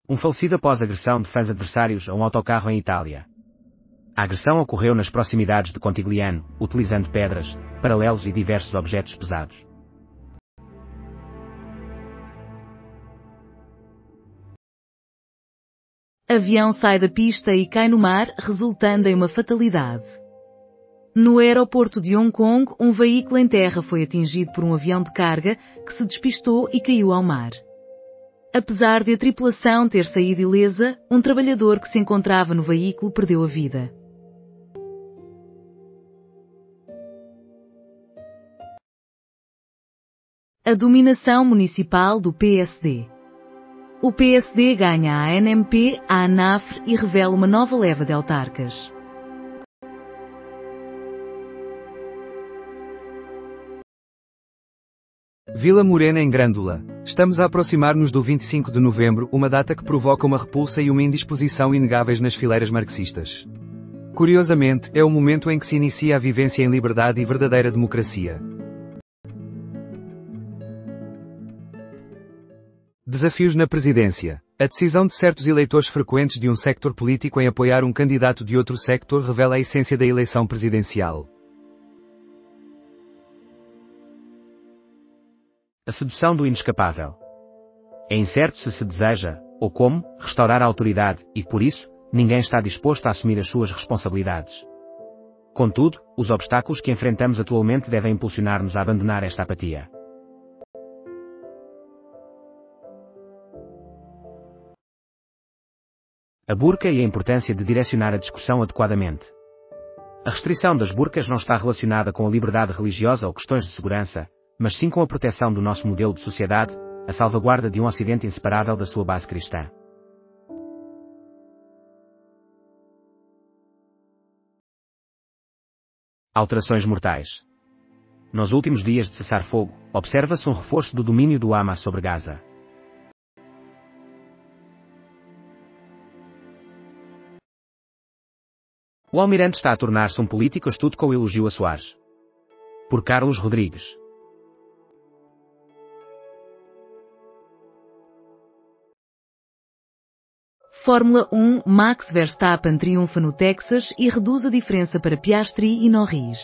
Um falecido após agressão de fãs adversários a um autocarro em Itália. A agressão ocorreu nas proximidades de Contigliano, utilizando pedras, paralelos e diversos objetos pesados. Avião sai da pista e cai no mar, resultando em uma fatalidade. No aeroporto de Hong Kong, um veículo em terra foi atingido por um avião de carga, que se despistou e caiu ao mar. Apesar de a tripulação ter saído ilesa, um trabalhador que se encontrava no veículo perdeu a vida. A dominação municipal do PSD. O PSD ganha a ANMP, a ANAFRE e revela uma nova leva de autarcas. Vila Morena em Grândola. Estamos a aproximar-nos do 25 de novembro, uma data que provoca uma repulsa e uma indisposição inegáveis nas fileiras marxistas. Curiosamente, é o momento em que se inicia a vivência em liberdade e verdadeira democracia. Desafios na presidência. A decisão de certos eleitores frequentes de um sector político em apoiar um candidato de outro sector revela a essência da eleição presidencial. A sedução do inescapável. É incerto se deseja, ou como, restaurar a autoridade, e por isso, ninguém está disposto a assumir as suas responsabilidades. Contudo, os obstáculos que enfrentamos atualmente devem impulsionar-nos a abandonar esta apatia. A burca e a importância de direcionar a discussão adequadamente. A restrição das burcas não está relacionada com a liberdade religiosa ou questões de segurança, mas sim com a proteção do nosso modelo de sociedade, a salvaguarda de um Ocidente inseparável da sua base cristã. Alterações mortais. Nos últimos dias de cessar-fogo, observa-se um reforço do domínio do Hamas sobre Gaza. O almirante está a tornar-se um político astuto com o elogio a Soares. Por Carlos Rodrigues. Fórmula 1, Max Verstappen triunfa no Texas e reduz a diferença para Piastri e Norris.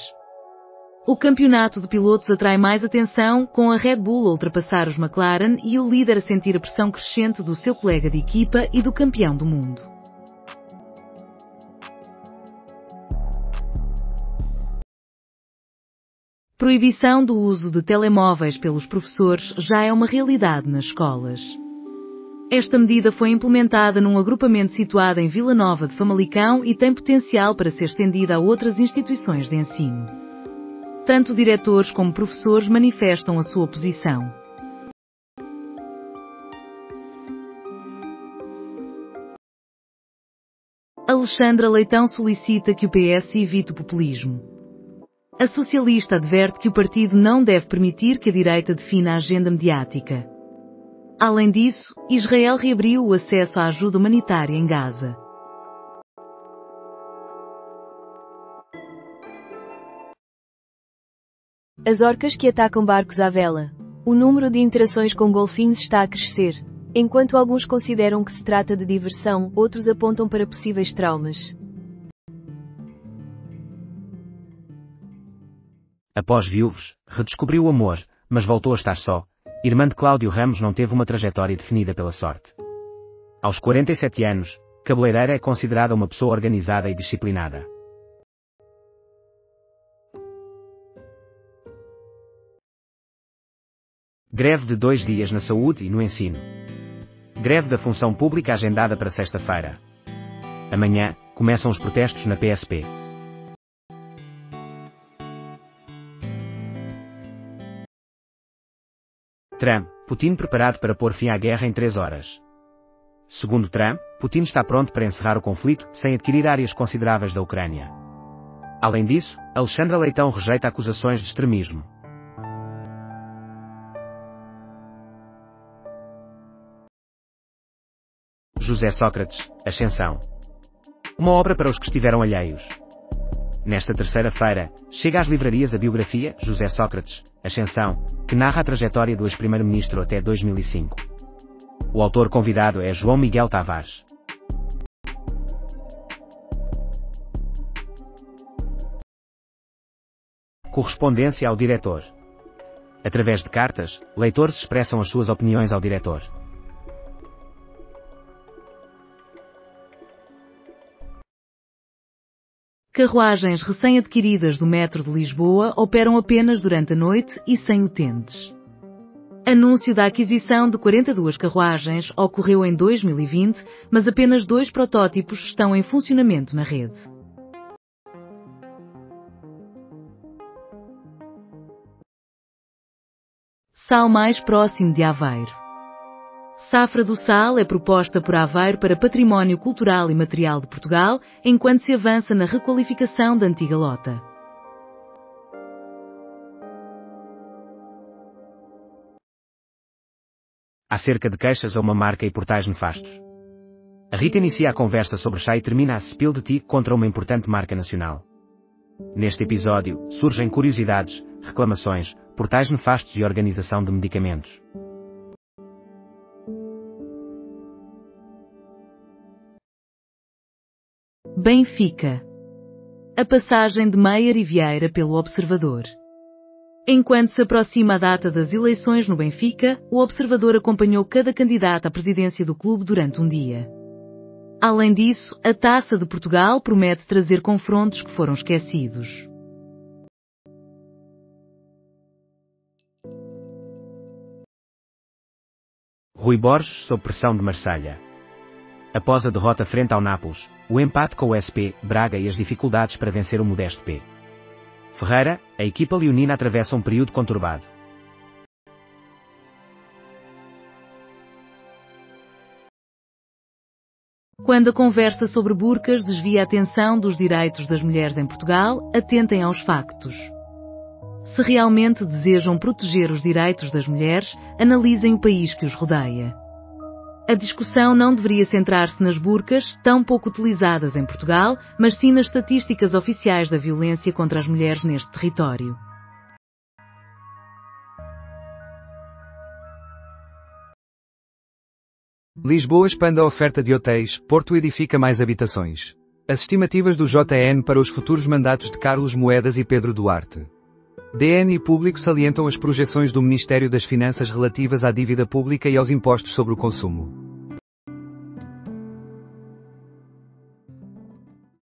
O campeonato de pilotos atrai mais atenção, com a Red Bull a ultrapassar os McLaren e o líder a sentir a pressão crescente do seu colega de equipa e do campeão do mundo. Proibição do uso de telemóveis pelos professores já é uma realidade nas escolas. Esta medida foi implementada num agrupamento situado em Vila Nova de Famalicão e tem potencial para ser estendida a outras instituições de ensino. Tanto diretores como professores manifestam a sua oposição. Alexandra Leitão solicita que o PS evite o populismo. A socialista adverte que o partido não deve permitir que a direita defina a agenda mediática. Além disso, Israel reabriu o acesso à ajuda humanitária em Gaza. As orcas que atacam barcos à vela. O número de interações com golfinhos está a crescer. Enquanto alguns consideram que se trata de diversão, outros apontam para possíveis traumas. Após viúvos, redescobriu o amor, mas voltou a estar só. Irmã de Cláudio Ramos não teve uma trajetória definida pela sorte. Aos 47 anos, Cabeleireira é considerada uma pessoa organizada e disciplinada. Greve de 2 dias na saúde e no ensino. Greve da função pública agendada para sexta-feira. Amanhã, começam os protestos na PSP. Trump, Putin preparado para pôr fim à guerra em 3 horas. Segundo Trump, Putin está pronto para encerrar o conflito, sem adquirir áreas consideráveis da Ucrânia. Além disso, Alexandra Leitão rejeita acusações de extremismo. José Sócrates, Ascensão. Uma obra para os que estiveram alheios. Nesta terceira-feira, chega às livrarias a biografia José Sócrates, Ascensão, que narra a trajetória do ex-primeiro-ministro até 2005. O autor convidado é João Miguel Tavares. Correspondência ao diretor. Através de cartas, leitores expressam as suas opiniões ao diretor. Carruagens recém-adquiridas do metro de Lisboa operam apenas durante a noite e sem utentes. Anúncio da aquisição de 42 carruagens ocorreu em 2020, mas apenas 2 protótipos estão em funcionamento na rede. Sal mais próximo de Aveiro. Safra do Sal é proposta por Aveiro para Património Cultural e Material de Portugal, enquanto se avança na requalificação da antiga lota. Acerca de queixas a uma marca e portais nefastos. A Rita inicia a conversa sobre chá e termina a spill de ti contra uma importante marca nacional. Neste episódio, surgem curiosidades, reclamações, portais nefastos e organização de medicamentos. Benfica. A passagem de Meyer e Vieira pelo Observador. Enquanto se aproxima a data das eleições no Benfica, o Observador acompanhou cada candidato à presidência do clube durante um dia. Além disso, a Taça de Portugal promete trazer confrontos que foram esquecidos. Rui Borges sob pressão de Marselha. Após a derrota frente ao Nápoles, o empate com o SP, Braga e as dificuldades para vencer o modesto P. Ferreira, a equipa leonina atravessa um período conturbado. Quando a conversa sobre burcas desvia a atenção dos direitos das mulheres em Portugal, atentem aos factos. Se realmente desejam proteger os direitos das mulheres, analisem o país que os rodeia. A discussão não deveria centrar-se nas burcas, tão pouco utilizadas em Portugal, mas sim nas estatísticas oficiais da violência contra as mulheres neste território. Lisboa expande a oferta de hotéis, Porto edifica mais habitações. As estimativas do JN para os futuros mandatos de Carlos Moedas e Pedro Duarte. DN e Público salientam as projeções do Ministério das Finanças relativas à dívida pública e aos impostos sobre o consumo.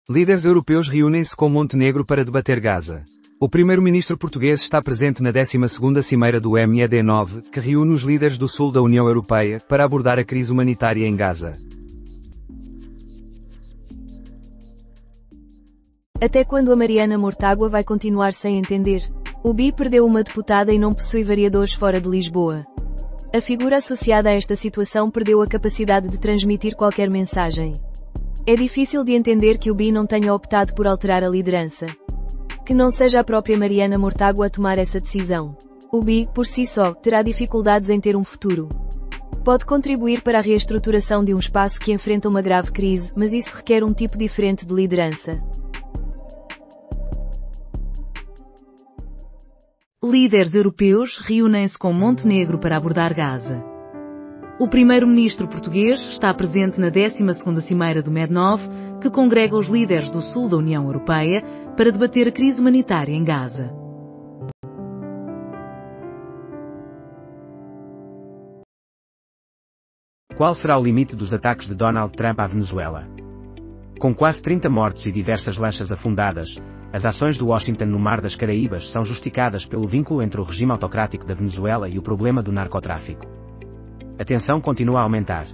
Líderes europeus reúnem-se com Montenegro para debater Gaza. O primeiro-ministro português está presente na 12ª Cimeira do MED9, que reúne os líderes do sul da União Europeia para abordar a crise humanitária em Gaza. Até quando a Mariana Mortágua vai continuar sem entender? O BI perdeu uma deputada e não possui vereadores fora de Lisboa. A figura associada a esta situação perdeu a capacidade de transmitir qualquer mensagem. É difícil de entender que o BI não tenha optado por alterar a liderança. Que não seja a própria Mariana Mortágua a tomar essa decisão. O BI, por si só, terá dificuldades em ter um futuro. Pode contribuir para a reestruturação de um espaço que enfrenta uma grave crise, mas isso requer um tipo diferente de liderança. Líderes europeus reúnem-se com Montenegro para abordar Gaza. O primeiro-ministro português está presente na 12ª Cimeira do MED9, que congrega os líderes do sul da União Europeia para debater a crise humanitária em Gaza. Qual será o limite dos ataques de Donald Trump à Venezuela? Com quase 30 mortos e diversas lanchas afundadas, as ações do Washington no Mar das Caraíbas são justificadas pelo vínculo entre o regime autocrático da Venezuela e o problema do narcotráfico. A tensão continua a aumentar.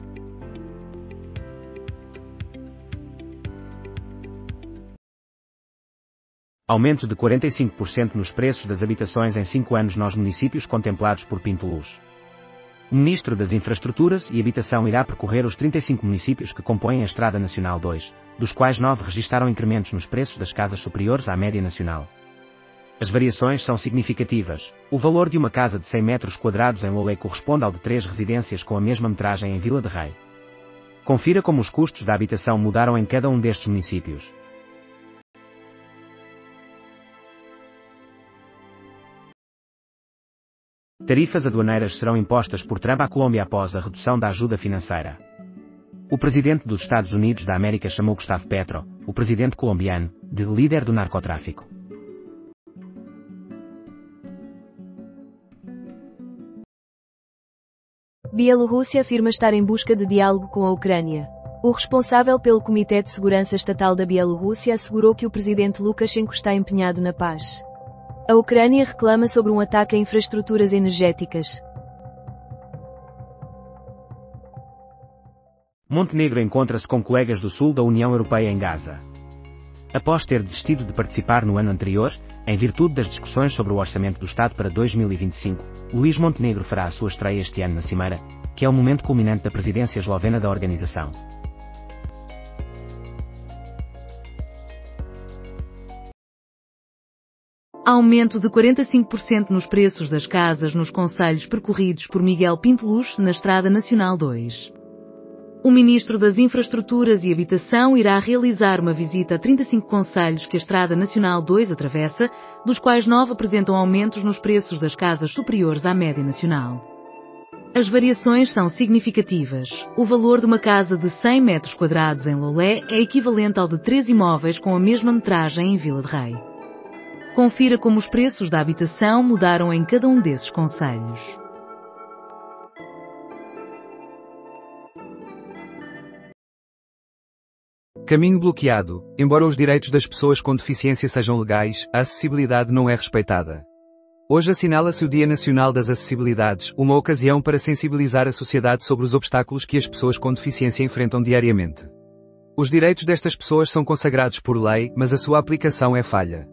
Aumento de 45% nos preços das habitações em 5 anos nos municípios contemplados por Pinto Luz. O Ministro das Infraestruturas e Habitação irá percorrer os 35 municípios que compõem a Estrada Nacional 2, dos quais 9 registaram incrementos nos preços das casas superiores à média nacional. As variações são significativas. O valor de uma casa de 100 metros quadrados em Loulé corresponde ao de 3 residências com a mesma metragem em Vila de Rei. Confira como os custos da habitação mudaram em cada um destes municípios. Tarifas aduaneiras serão impostas por Trump à Colômbia após a redução da ajuda financeira. O presidente dos Estados Unidos da América chamou Gustavo Petro, o presidente colombiano, de líder do narcotráfico. Bielorrússia afirma estar em busca de diálogo com a Ucrânia. O responsável pelo Comitê de Segurança Estatal da Bielorrússia assegurou que o presidente Lukashenko está empenhado na paz. A Ucrânia reclama sobre um ataque a infraestruturas energéticas. Montenegro encontra-se com colegas do sul da União Europeia em Gaza. Após ter desistido de participar no ano anterior, em virtude das discussões sobre o orçamento do Estado para 2025, Luís Montenegro fará a sua estreia este ano na Cimeira, que é o momento culminante da presidência eslovena da organização. Aumento de 45% nos preços das casas nos concelhos percorridos por Miguel Pinto Luz na Estrada Nacional 2. O Ministro das Infraestruturas e Habitação irá realizar uma visita a 35 concelhos que a Estrada Nacional 2 atravessa, dos quais 9 apresentam aumentos nos preços das casas superiores à média nacional. As variações são significativas. O valor de uma casa de 100 metros quadrados em Lolé é equivalente ao de 3 imóveis com a mesma metragem em Vila de Rei. Confira como os preços da habitação mudaram em cada um desses concelhos. Caminho bloqueado. Embora os direitos das pessoas com deficiência sejam legais, a acessibilidade não é respeitada. Hoje assinala-se o Dia Nacional das Acessibilidades, uma ocasião para sensibilizar a sociedade sobre os obstáculos que as pessoas com deficiência enfrentam diariamente. Os direitos destas pessoas são consagrados por lei, mas a sua aplicação é falha.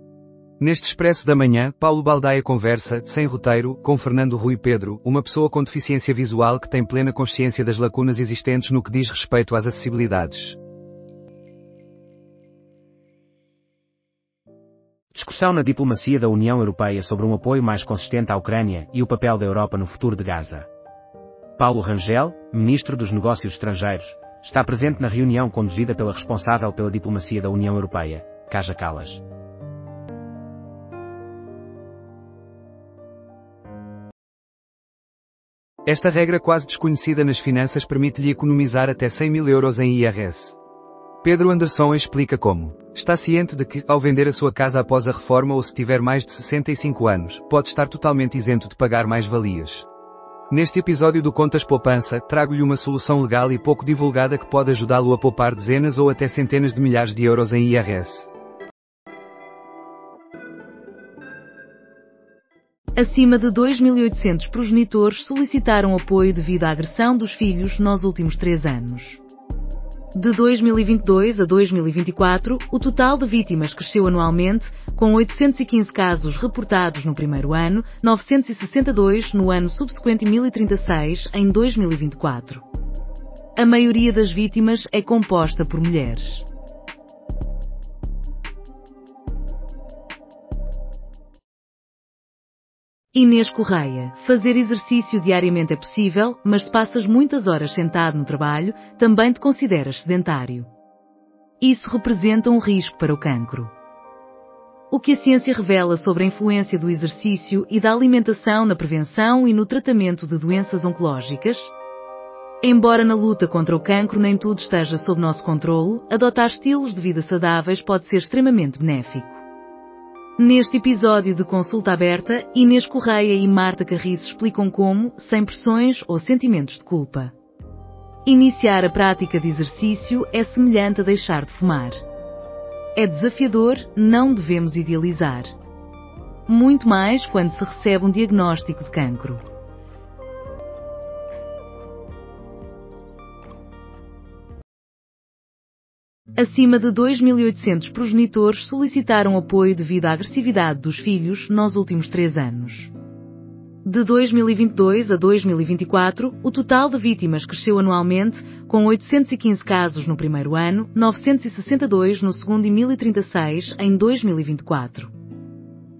Neste Expresso da Manhã, Paulo Baldaia conversa, sem roteiro, com Fernando Rui Pedro, uma pessoa com deficiência visual que tem plena consciência das lacunas existentes no que diz respeito às acessibilidades. Discussão na diplomacia da União Europeia sobre um apoio mais consistente à Ucrânia e o papel da Europa no futuro de Gaza. Paulo Rangel, ministro dos Negócios Estrangeiros, está presente na reunião conduzida pela responsável pela diplomacia da União Europeia, Kaja Kallas. Esta regra quase desconhecida nas finanças permite-lhe economizar até 100 mil euros em IRS. Pedro Anderson explica como. Está ciente de que, ao vender a sua casa após a reforma ou se tiver mais de 65 anos, pode estar totalmente isento de pagar mais-valias. Neste episódio do Contas Poupança, trago-lhe uma solução legal e pouco divulgada que pode ajudá-lo a poupar dezenas ou até centenas de milhares de euros em IRS. Acima de 2.800 progenitores solicitaram apoio devido à agressão dos filhos nos últimos 3 anos. De 2022 a 2024, o total de vítimas cresceu anualmente, com 815 casos reportados no primeiro ano, 962 no ano subsequente e 1036 em 2024. A maioria das vítimas é composta por mulheres. Inês Correia, fazer exercício diariamente é possível, mas se passas muitas horas sentado no trabalho, também te consideras sedentário. Isso representa um risco para o cancro. O que a ciência revela sobre a influência do exercício e da alimentação na prevenção e no tratamento de doenças oncológicas? Embora na luta contra o cancro nem tudo esteja sob nosso controlo, adotar estilos de vida saudáveis pode ser extremamente benéfico. Neste episódio de Consulta Aberta, Inês Correia e Marta Carriço explicam como, sem pressões ou sentimentos de culpa. Iniciar a prática de exercício é semelhante a deixar de fumar. É desafiador, não devemos idealizar. Muito mais quando se recebe um diagnóstico de cancro. Acima de 2.800 progenitores solicitaram apoio devido à agressividade dos filhos nos últimos 3 anos. De 2022 a 2024, o total de vítimas cresceu anualmente, com 815 casos no primeiro ano, 962 no segundo e 1036 em 2024.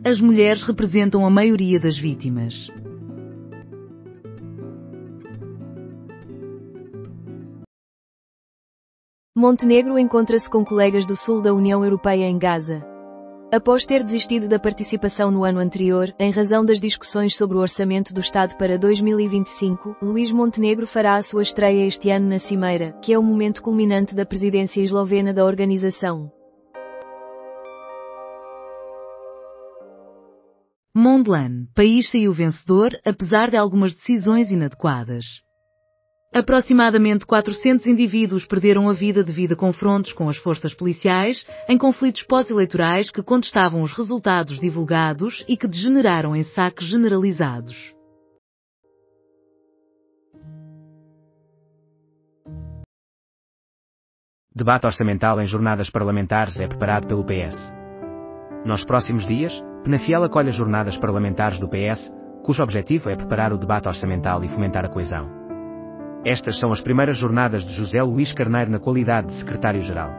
As mulheres representam a maioria das vítimas. Montenegro encontra-se com colegas do sul da União Europeia em Gaza. Após ter desistido da participação no ano anterior, em razão das discussões sobre o orçamento do Estado para 2025, Luís Montenegro fará a sua estreia este ano na Cimeira, que é o momento culminante da presidência eslovena da organização. Mondlane, país saiu vencedor, apesar de algumas decisões inadequadas. Aproximadamente 400 indivíduos perderam a vida devido a confrontos com as forças policiais, em conflitos pós-eleitorais que contestavam os resultados divulgados e que degeneraram em saques generalizados. Debate orçamental em jornadas parlamentares é preparado pelo PS. Nos próximos dias, Penafiel acolhe as jornadas parlamentares do PS, cujo objetivo é preparar o debate orçamental e fomentar a coesão. Estas são as primeiras jornadas de José Luís Carneiro na qualidade de secretário-geral.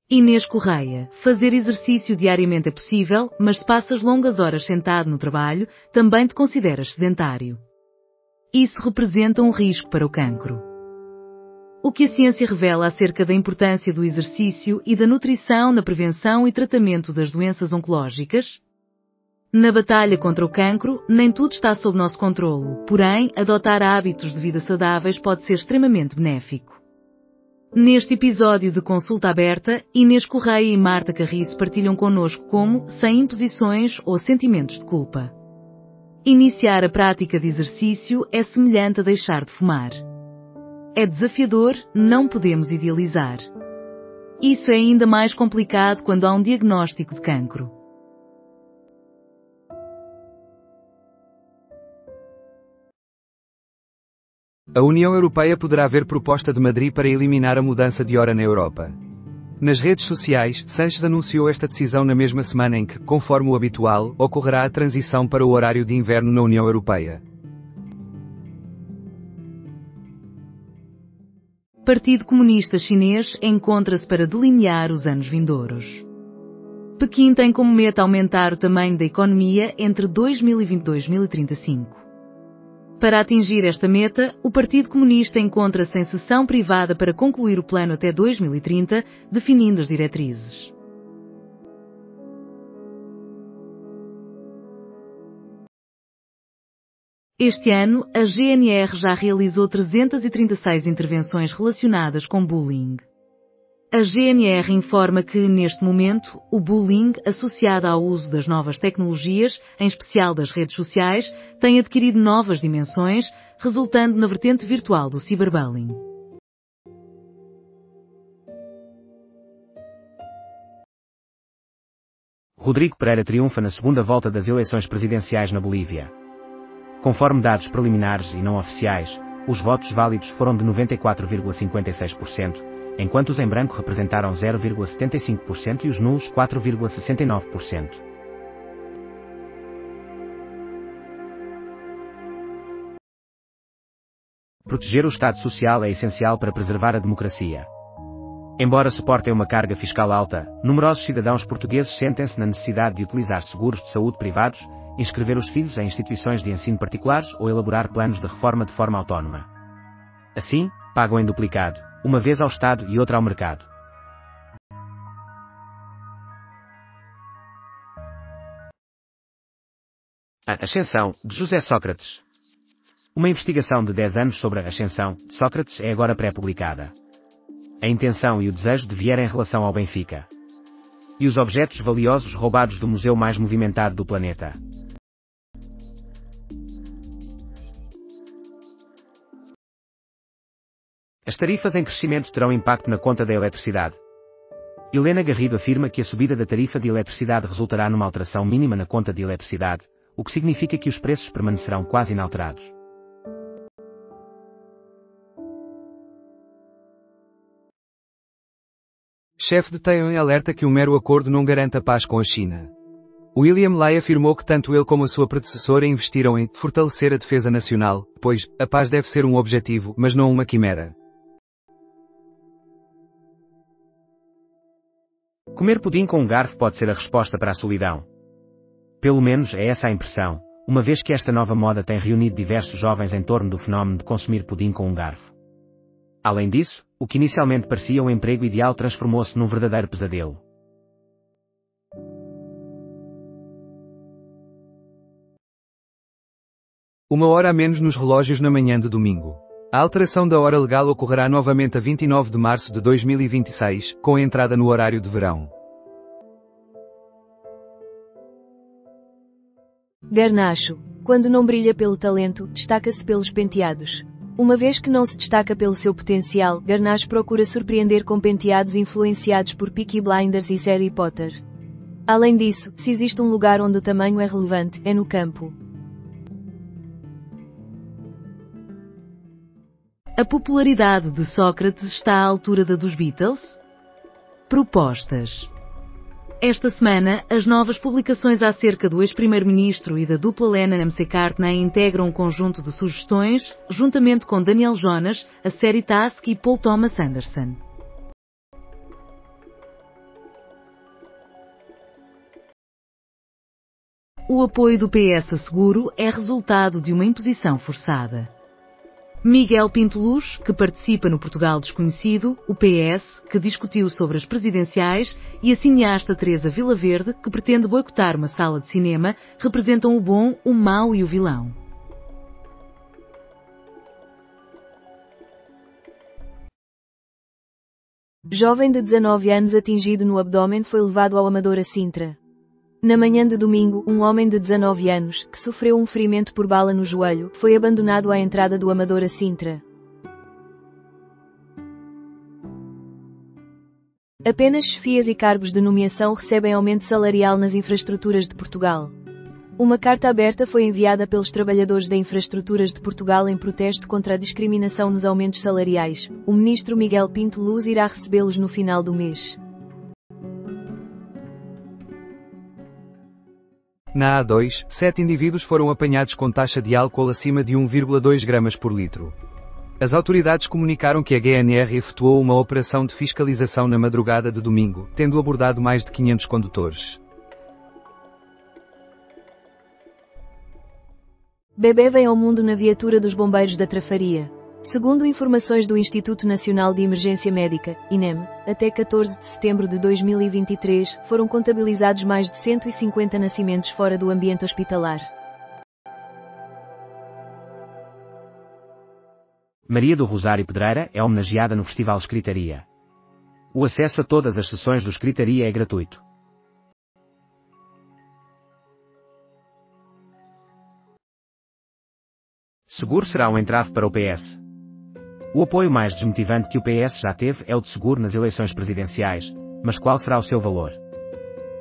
Inês Correia, fazer exercício diariamente é possível, mas se passas longas horas sentado no trabalho, também te consideras sedentário. Isso representa um risco para o cancro. O que a ciência revela acerca da importância do exercício e da nutrição na prevenção e tratamento das doenças oncológicas? Na batalha contra o cancro, nem tudo está sob nosso controlo, porém, adotar hábitos de vida saudáveis pode ser extremamente benéfico. Neste episódio de Consulta Aberta, Inês Correia e Marta Carriço partilham connosco como, sem imposições ou sentimentos de culpa, iniciar a prática de exercício é semelhante a deixar de fumar. É desafiador, não podemos idealizar. Isso é ainda mais complicado quando há um diagnóstico de cancro. A União Europeia poderá ver proposta de Madrid para eliminar a mudança de hora na Europa. Nas redes sociais, Sánchez anunciou esta decisão na mesma semana em que, conforme o habitual, ocorrerá a transição para o horário de inverno na União Europeia. Partido Comunista Chinês encontra-se para delinear os anos vindouros. Pequim tem como meta aumentar o tamanho da economia entre 2020 e 2035. Para atingir esta meta, o Partido Comunista encontra-se em sessão privada para concluir o plano até 2030, definindo as diretrizes. Este ano, a GNR já realizou 336 intervenções relacionadas com bullying. A GNR informa que, neste momento, o bullying, associado ao uso das novas tecnologias, em especial das redes sociais, tem adquirido novas dimensões, resultando na vertente virtual do ciberbullying. Rodrigo Pereira triunfa na segunda volta das eleições presidenciais na Bolívia. Conforme dados preliminares e não oficiais, os votos válidos foram de 94,56%, enquanto os em branco representaram 0,75% e os nulos 4,69%. Proteger o Estado Social é essencial para preservar a democracia. Embora suportem uma carga fiscal alta, numerosos cidadãos portugueses sentem-se na necessidade de utilizar seguros de saúde privados, inscrever os filhos em instituições de ensino particulares ou elaborar planos de reforma de forma autónoma. Assim, pagam em duplicado, uma vez ao Estado e outra ao mercado. A Ascensão, de José Sócrates. Uma investigação de 10 anos sobre a ascensão de Sócrates é agora pré-publicada. A intenção e o desejo de Vieira em relação ao Benfica. E os objetos valiosos roubados do museu mais movimentado do planeta. As tarifas em crescimento terão impacto na conta da eletricidade. Helena Garrido afirma que a subida da tarifa de eletricidade resultará numa alteração mínima na conta de eletricidade, o que significa que os preços permanecerão quase inalterados. Chefe de Taiwan alerta que um mero acordo não garante a paz com a China. William Lai afirmou que tanto ele como a sua predecessora investiram em fortalecer a defesa nacional, pois a paz deve ser um objetivo, mas não uma quimera. Comer pudim com um garfo pode ser a resposta para a solidão. Pelo menos é essa a impressão, uma vez que esta nova moda tem reunido diversos jovens em torno do fenómeno de consumir pudim com um garfo. Além disso, o que inicialmente parecia um emprego ideal transformou-se num verdadeiro pesadelo. Uma hora a menos nos relógios na manhã de domingo. A alteração da hora legal ocorrerá novamente a 29 de março de 2026, com a entrada no horário de verão. Garnacho. Quando não brilha pelo talento, destaca-se pelos penteados. Uma vez que não se destaca pelo seu potencial, Garnacho procura surpreender com penteados influenciados por Peaky Blinders e Harry Potter. Além disso, se existe um lugar onde o tamanho é relevante, é no campo. A popularidade de Sócrates está à altura da dos Beatles? Propostas. Esta semana, as novas publicações acerca do ex-primeiro-ministro e da dupla Lennon-McCartney integram um conjunto de sugestões, juntamente com Daniel Jonas, a série Task e Paul Thomas Anderson. O apoio do PS a Seguro é resultado de uma imposição forçada. Miguel Pinto Luz, que participa no Portugal Desconhecido, o PS, que discutiu sobre as presidenciais, e a cineasta Teresa Vilaverde, que pretende boicotar uma sala de cinema, representam o bom, o mau e o vilão. Jovem de 19 anos atingido no abdômen foi levado ao Amadora Sintra. Na manhã de domingo, um homem de 19 anos, que sofreu um ferimento por bala no joelho, foi abandonado à entrada do Amadora Sintra. Apenas chefias e cargos de nomeação recebem aumento salarial nas infraestruturas de Portugal. Uma carta aberta foi enviada pelos trabalhadores da Infraestruturas de Portugal em protesto contra a discriminação nos aumentos salariais. O ministro Miguel Pinto Luz irá recebê-los no final do mês. Na A2, 7 indivíduos foram apanhados com taxa de álcool acima de 1,2 gramas por litro. As autoridades comunicaram que a GNR efetuou uma operação de fiscalização na madrugada de domingo, tendo abordado mais de 500 condutores. Bebê vem ao mundo na viatura dos bombeiros da Trafaria. Segundo informações do Instituto Nacional de Emergência Médica, INEM, até 14 de setembro de 2023, foram contabilizados mais de 150 nascimentos fora do ambiente hospitalar. Maria do Rosário Pedreira é homenageada no Festival Escritaria. O acesso a todas as sessões do Escritaria é gratuito. Seguro será um entrave para o PS. O apoio mais desmotivante que o PS já teve é o de Seguro nas eleições presidenciais, mas qual será o seu valor?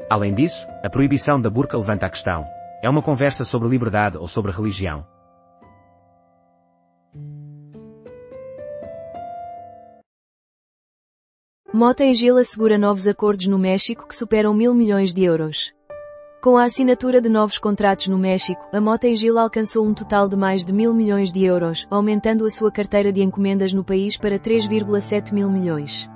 Além disso, a proibição da burca levanta a questão. É uma conversa sobre liberdade ou sobre religião? Mota e Gil assegura novos acordos no México que superam 1.000 milhões de euros. Com a assinatura de novos contratos no México, a Mota e Gil alcançou um total de mais de 1.000 milhões de euros, aumentando a sua carteira de encomendas no país para 3,7 mil milhões.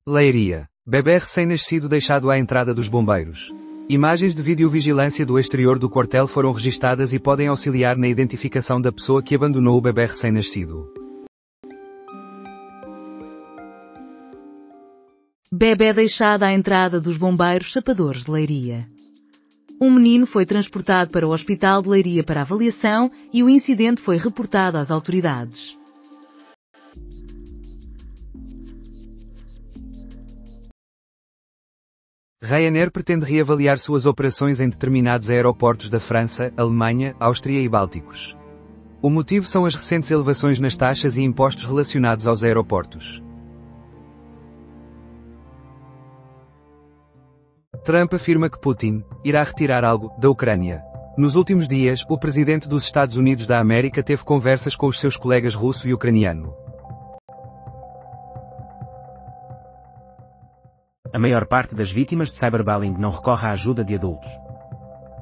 Leiria. Bebé recém-nascido deixado à entrada dos bombeiros. Imagens de videovigilância do exterior do quartel foram registadas e podem auxiliar na identificação da pessoa que abandonou o bebé recém-nascido. Bebé deixado à entrada dos bombeiros sapadores de Leiria. Um menino foi transportado para o Hospital de Leiria para avaliação e o incidente foi reportado às autoridades. Ryanair pretende reavaliar suas operações em determinados aeroportos da França, Alemanha, Áustria e Bálticos. O motivo são as recentes elevações nas taxas e impostos relacionados aos aeroportos. Trump afirma que Putin irá retirar algo da Ucrânia. Nos últimos dias, o presidente dos Estados Unidos da América teve conversas com os seus colegas russo e ucraniano. A maior parte das vítimas de cyberbullying não recorre à ajuda de adultos.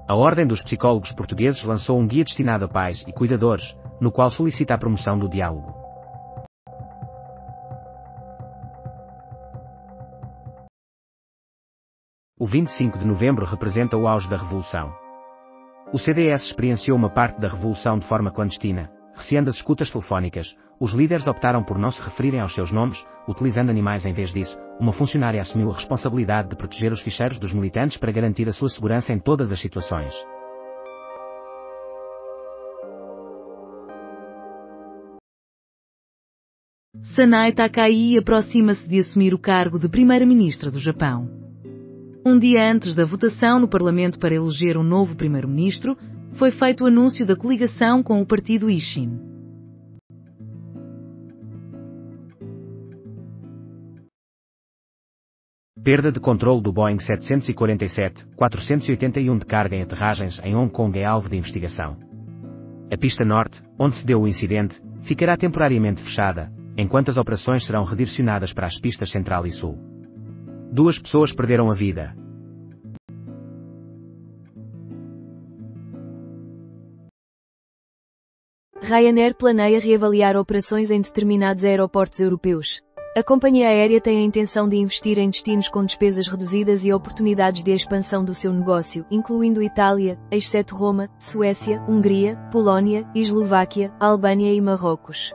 A Ordem dos Psicólogos Portugueses lançou um guia destinado a pais e cuidadores, no qual solicita a promoção do diálogo. O 25 de novembro representa o auge da Revolução. O CDS experienciou uma parte da revolução de forma clandestina, receando as escutas telefónicas. Os líderes optaram por não se referirem aos seus nomes, utilizando animais em vez disso. Uma funcionária assumiu a responsabilidade de proteger os ficheiros dos militantes para garantir a sua segurança em todas as situações. Sanae Takaichi aproxima-se de assumir o cargo de primeira-ministra do Japão. Um dia antes da votação no Parlamento para eleger um novo primeiro-ministro, foi feito o anúncio da coligação com o partido Ishin. Perda de controle do Boeing 747-481 de carga em aterragens em Hong Kong é alvo de investigação. A pista norte, onde se deu o incidente, ficará temporariamente fechada, enquanto as operações serão redirecionadas para as pistas central e sul. 2 pessoas perderam a vida. Ryanair planeia reavaliar operações em determinados aeroportos europeus. A companhia aérea tem a intenção de investir em destinos com despesas reduzidas e oportunidades de expansão do seu negócio, incluindo Itália, exceto Roma, Suécia, Hungria, Polónia, Eslováquia, Albânia e Marrocos.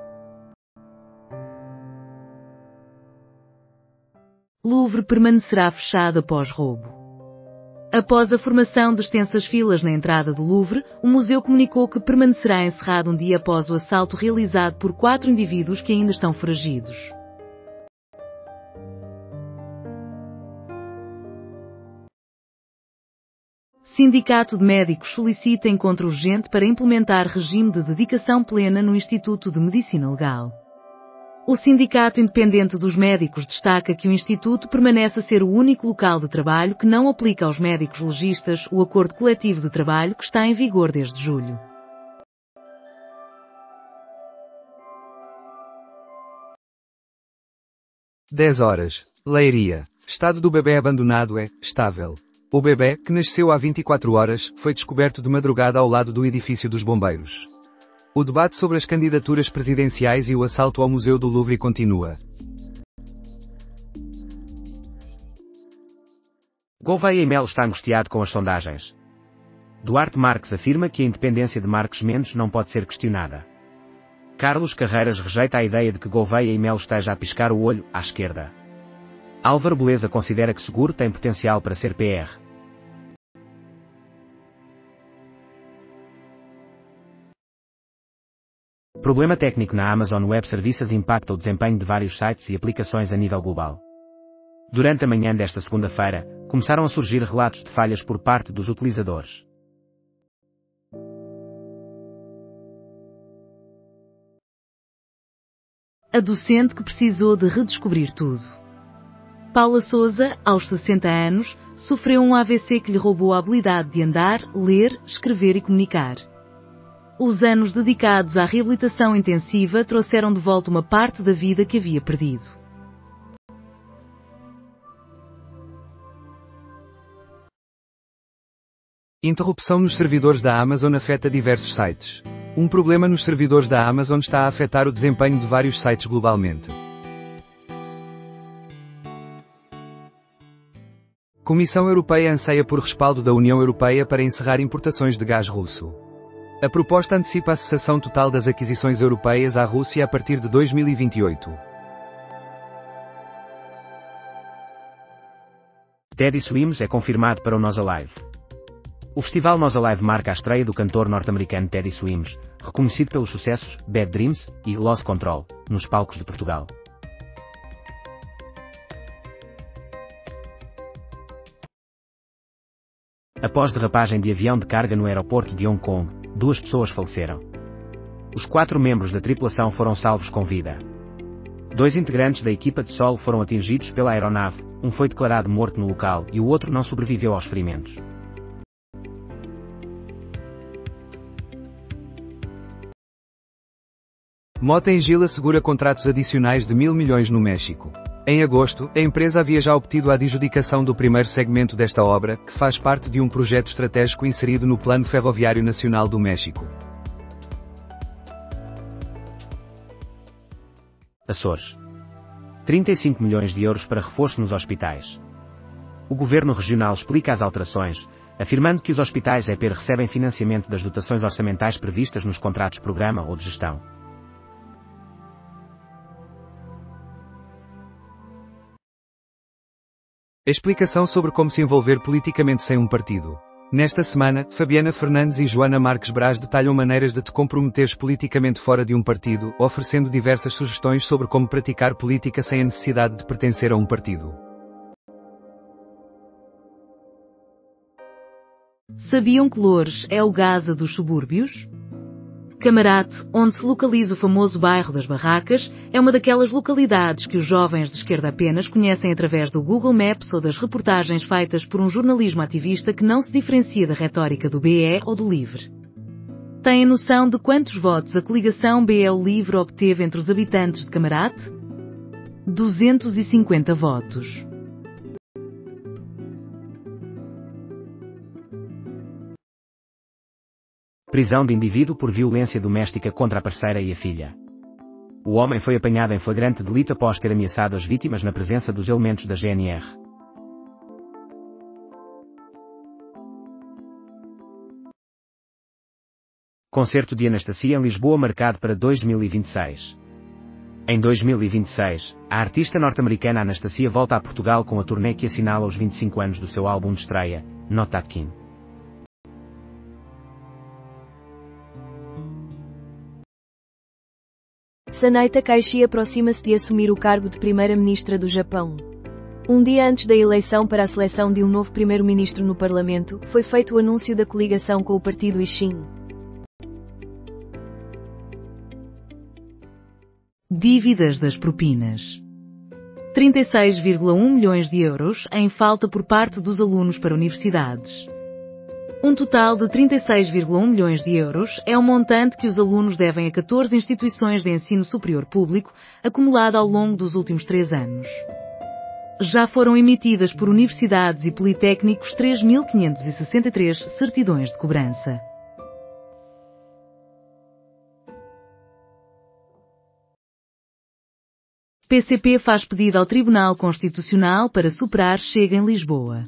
Louvre permanecerá fechado após roubo. Após a formação de extensas filas na entrada do Louvre, o museu comunicou que permanecerá encerrado um dia após o assalto realizado por 4 indivíduos que ainda estão foragidos. Sindicato de Médicos solicita encontro urgente para implementar regime de dedicação plena no Instituto de Medicina Legal. O Sindicato Independente dos Médicos destaca que o Instituto permanece a ser o único local de trabalho que não aplica aos médicos legistas o acordo coletivo de trabalho que está em vigor desde julho. (10h). Leiria. Estado do bebê abandonado é estável. O bebê, que nasceu há 24 horas, foi descoberto de madrugada ao lado do edifício dos bombeiros. O debate sobre as candidaturas presidenciais e o assalto ao Museu do Louvre continua. Gouveia e Melo está angustiado com as sondagens. Duarte Marques afirma que a independência de Marcos Mendes não pode ser questionada. Carlos Carreiras rejeita a ideia de que Gouveia e Melo esteja a piscar o olho à esquerda. Álvaro Beleza considera que Seguro tem potencial para ser PR. Problema técnico na Amazon Web Services impacta o desempenho de vários sites e aplicações a nível global. Durante a manhã desta segunda-feira, começaram a surgir relatos de falhas por parte dos utilizadores. A docente que precisou de redescobrir tudo. Paula Sousa, aos 60 anos, sofreu um AVC que lhe roubou a habilidade de andar, ler, escrever e comunicar. Os anos dedicados à reabilitação intensiva trouxeram de volta uma parte da vida que havia perdido. Interrupção nos servidores da Amazon afeta diversos sites. Um problema nos servidores da Amazon está a afetar o desempenho de vários sites globalmente. Comissão Europeia anseia por respaldo da União Europeia para encerrar importações de gás russo. A proposta antecipa a cessação total das aquisições europeias à Rússia a partir de 2028. Teddy Swims é confirmado para o Nós Alive. O festival Nós Alive marca a estreia do cantor norte-americano Teddy Swims, reconhecido pelos sucessos Bad Dreams e Lost Control, nos palcos de Portugal. Após derrapagem de avião de carga no aeroporto de Hong Kong, 2 pessoas faleceram. Os 4 membros da tripulação foram salvos com vida. 2 integrantes da equipa de solo foram atingidos pela aeronave, um foi declarado morto no local e o outro não sobreviveu aos ferimentos. Mota-Engil assegura contratos adicionais de 1.000 milhões no México. Em agosto, a empresa havia já obtido a adjudicação do primeiro segmento desta obra, que faz parte de um projeto estratégico inserido no Plano Ferroviário Nacional do México. Açores. 35 milhões de euros para reforço nos hospitais. O governo regional explica as alterações. afirmando que os hospitais EP recebem financiamento das dotações orçamentais previstas nos contratos de programa ou de gestão. Explicação sobre como se envolver politicamente sem um partido. Nesta semana, Fabiana Fernandes e Joana Marques Braz detalham maneiras de te comprometeres politicamente fora de um partido, oferecendo diversas sugestões sobre como praticar política sem a necessidade de pertencer a um partido. Sabiam que Loures é o Gaza dos subúrbios? Camarate, onde se localiza o famoso bairro das Barracas, é uma daquelas localidades que os jovens de esquerda apenas conhecem através do Google Maps ou das reportagens feitas por um jornalismo ativista que não se diferencia da retórica do BE ou do LIVRE. Têm noção de quantos votos a coligação BE-LIVRE obteve entre os habitantes de Camarate? 250 votos. Prisão de indivíduo por violência doméstica contra a parceira e a filha. O homem foi apanhado em flagrante delito após ter ameaçado as vítimas na presença dos elementos da GNR. Concerto de Anastasia em Lisboa marcado para 2026. Em 2026, a artista norte-americana Anastasia volta a Portugal com a turnê que assinala os 25 anos do seu álbum de estreia, Not That Keen. Sanai Takaichi aproxima-se de assumir o cargo de primeira-ministra do Japão. Um dia antes da eleição para a seleção de um novo primeiro-ministro no Parlamento, foi feito o anúncio da coligação com o partido Ishin. Dívidas das propinas. 36,1 milhões de euros em falta por parte dos alunos para universidades. Um total de 36,1 milhões de euros é o montante que os alunos devem a 14 instituições de ensino superior público, acumulado ao longo dos últimos 3 anos. Já foram emitidas por universidades e politécnicos 3.563 certidões de cobrança. PCP faz pedido ao Tribunal Constitucional para superar Chega em Lisboa.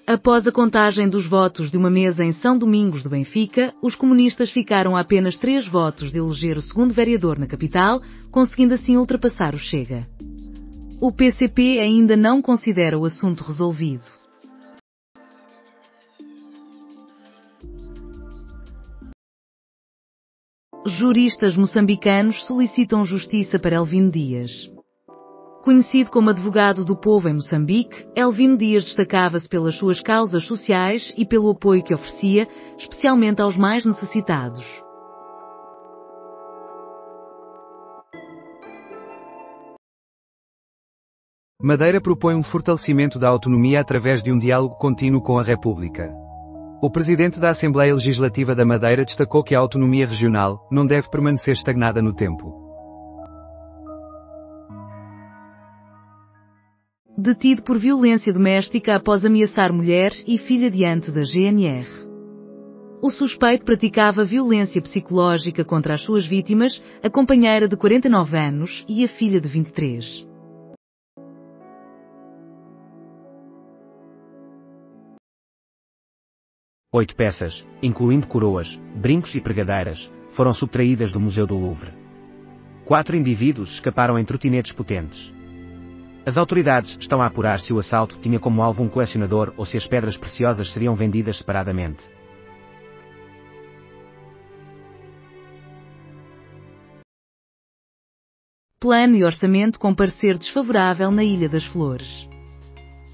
Após a contagem dos votos de uma mesa em São Domingos do Benfica, os comunistas ficaram a apenas 3 votos de eleger o segundo vereador na capital, conseguindo assim ultrapassar o Chega. O PCP ainda não considera o assunto resolvido. Juristas moçambicanos solicitam justiça para Elvino Dias. Conhecido como advogado do povo em Moçambique, Elvino Dias destacava-se pelas suas causas sociais e pelo apoio que oferecia, especialmente aos mais necessitados. Madeira propõe um fortalecimento da autonomia através de um diálogo contínuo com a República. O presidente da Assembleia Legislativa da Madeira destacou que a autonomia regional não deve permanecer estagnada no tempo. Detido por violência doméstica após ameaçar mulher e filha diante da GNR. O suspeito praticava violência psicológica contra as suas vítimas, a companheira de 49 anos e a filha de 23. Oito peças, incluindo coroas, brincos e pregadeiras, foram subtraídas do Museu do Louvre. 4 indivíduos escaparam em trotinetes potentes. As autoridades estão a apurar se o assalto tinha como alvo um colecionador ou se as pedras preciosas seriam vendidas separadamente. Plano e orçamento com parecer desfavorável na Ilha das Flores.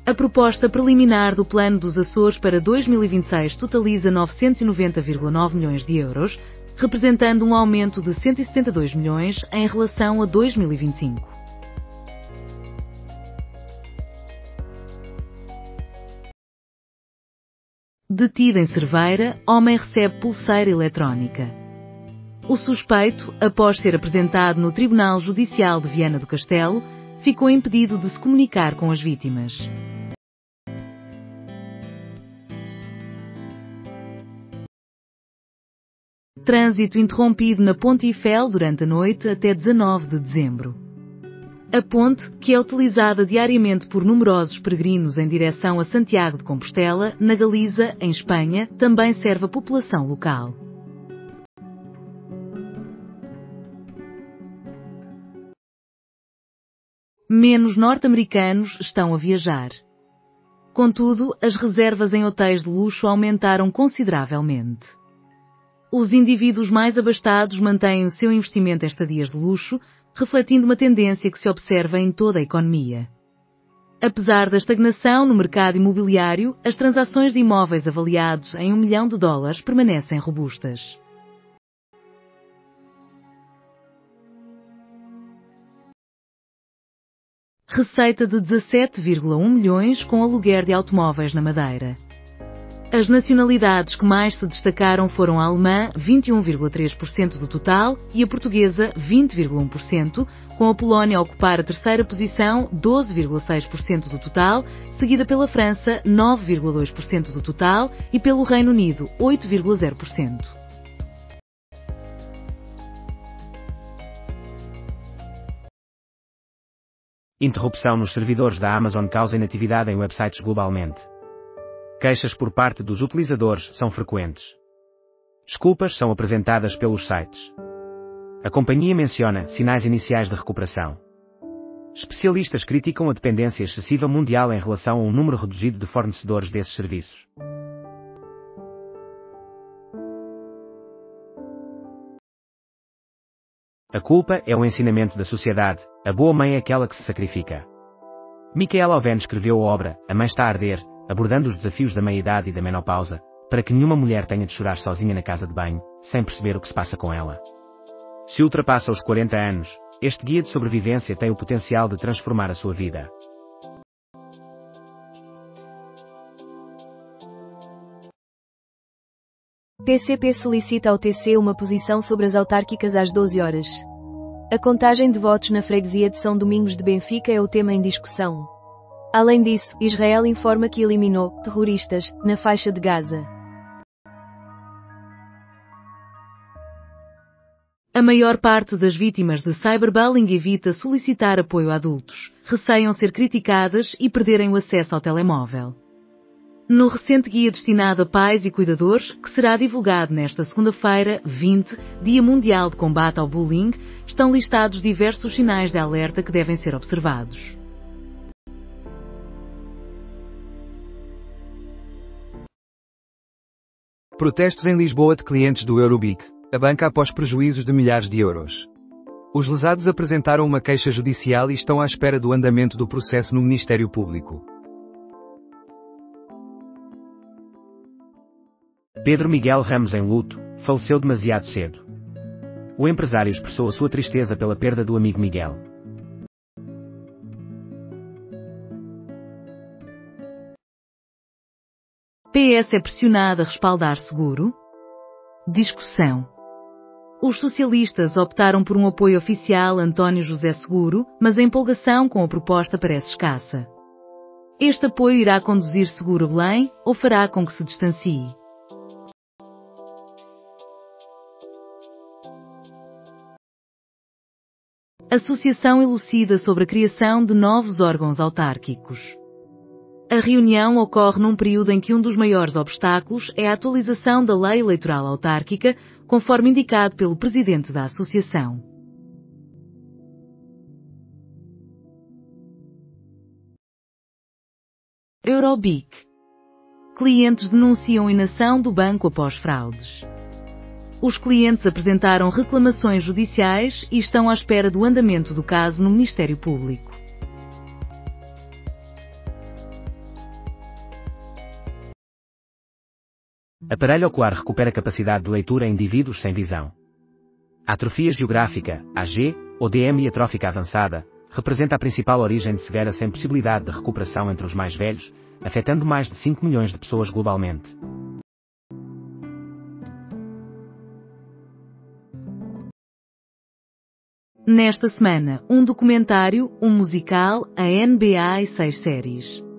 A proposta preliminar do Plano dos Açores para 2026 totaliza 990,9 milhões de euros, representando um aumento de 172 milhões em relação a 2025. Detido em Cerveira, homem recebe pulseira eletrónica. O suspeito, após ser apresentado no Tribunal Judicial de Viana do Castelo, ficou impedido de se comunicar com as vítimas. Trânsito interrompido na Ponte Eiffel durante a noite até 19 de dezembro. A ponte, que é utilizada diariamente por numerosos peregrinos em direção a Santiago de Compostela, na Galiza, em Espanha, também serve a população local. Menos norte-americanos estão a viajar. Contudo, as reservas em hotéis de luxo aumentaram consideravelmente. Os indivíduos mais abastados mantêm o seu investimento em estadias de luxo, refletindo uma tendência que se observa em toda a economia. Apesar da estagnação no mercado imobiliário, as transações de imóveis avaliados em $1 milhão permanecem robustas. Receita de 17,1 milhões com aluguer de automóveis na Madeira. As nacionalidades que mais se destacaram foram a alemã, 21,3% do total, e a portuguesa, 20,1%, com a Polónia a ocupar a terceira posição, 12,6% do total, seguida pela França, 9,2% do total, e pelo Reino Unido, 8,0%. Interrupção nos servidores da Amazon causa inatividade em websites globalmente. Queixas por parte dos utilizadores são frequentes. Desculpas são apresentadas pelos sites. A companhia menciona sinais iniciais de recuperação. Especialistas criticam a dependência excessiva mundial em relação a um número reduzido de fornecedores desses serviços. A culpa é o ensinamento da sociedade, a boa mãe é aquela que se sacrifica. Michaela Owen escreveu a obra A Mãe Está a Arder, abordando os desafios da meia-idade e da menopausa, para que nenhuma mulher tenha de chorar sozinha na casa de banho, sem perceber o que se passa com ela. Se ultrapassa os 40 anos, este guia de sobrevivência tem o potencial de transformar a sua vida. PCP solicita ao TC uma posição sobre as autárquicas às 12 horas. A contagem de votos na freguesia de São Domingos de Benfica é o tema em discussão. Além disso, Israel informa que eliminou terroristas na faixa de Gaza. A maior parte das vítimas de cyberbullying evita solicitar apoio a adultos, receiam ser criticadas e perderem o acesso ao telemóvel. No recente guia destinado a pais e cuidadores, que será divulgado nesta segunda-feira, 20, Dia Mundial de Combate ao Bullying, estão listados diversos sinais de alerta que devem ser observados. Protestos em Lisboa de clientes do Eurobic, a banca após prejuízos de milhares de euros. Os lesados apresentaram uma queixa judicial e estão à espera do andamento do processo no Ministério Público. Pedro Miguel Ramos em luto, faleceu demasiado cedo. O empresário expressou a sua tristeza pela perda do amigo Miguel. PS é pressionado a respaldar seguro? Discussão. Os socialistas optaram por um apoio oficial a António José Seguro, mas a empolgação com a proposta parece escassa. Este apoio irá conduzir Seguro a Belém, ou fará com que se distancie? Associação elucida sobre a criação de novos órgãos autárquicos. A reunião ocorre num período em que um dos maiores obstáculos é a atualização da Lei Eleitoral Autárquica, conforme indicado pelo presidente da associação. Eurobic. Clientes denunciam inação do banco após fraudes. Os clientes apresentaram reclamações judiciais e estão à espera do andamento do caso no Ministério Público. Aparelho ocular recupera capacidade de leitura em indivíduos sem visão. A atrofia geográfica, AG, ou DMI atrófica avançada, representa a principal origem de cegueira sem possibilidade de recuperação entre os mais velhos, afetando mais de 5 milhões de pessoas globalmente. Nesta semana, um documentário, um musical, a NBA e 6 séries.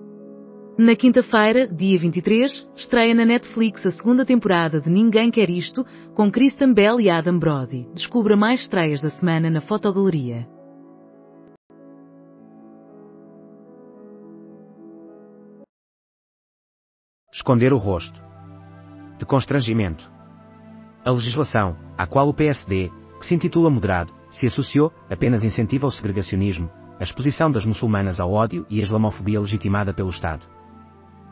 Na quinta-feira, dia 23, estreia na Netflix a segunda temporada de Ninguém Quer Isto, com Kristen Bell e Adam Brody. Descubra mais estreias da semana na Fotogaleria. Esconder o rosto. De constrangimento. A legislação, à qual o PSD, que se intitula moderado, se associou, apenas incentiva o segregacionismo, a exposição das muçulmanas ao ódio e a islamofobia legitimada pelo Estado.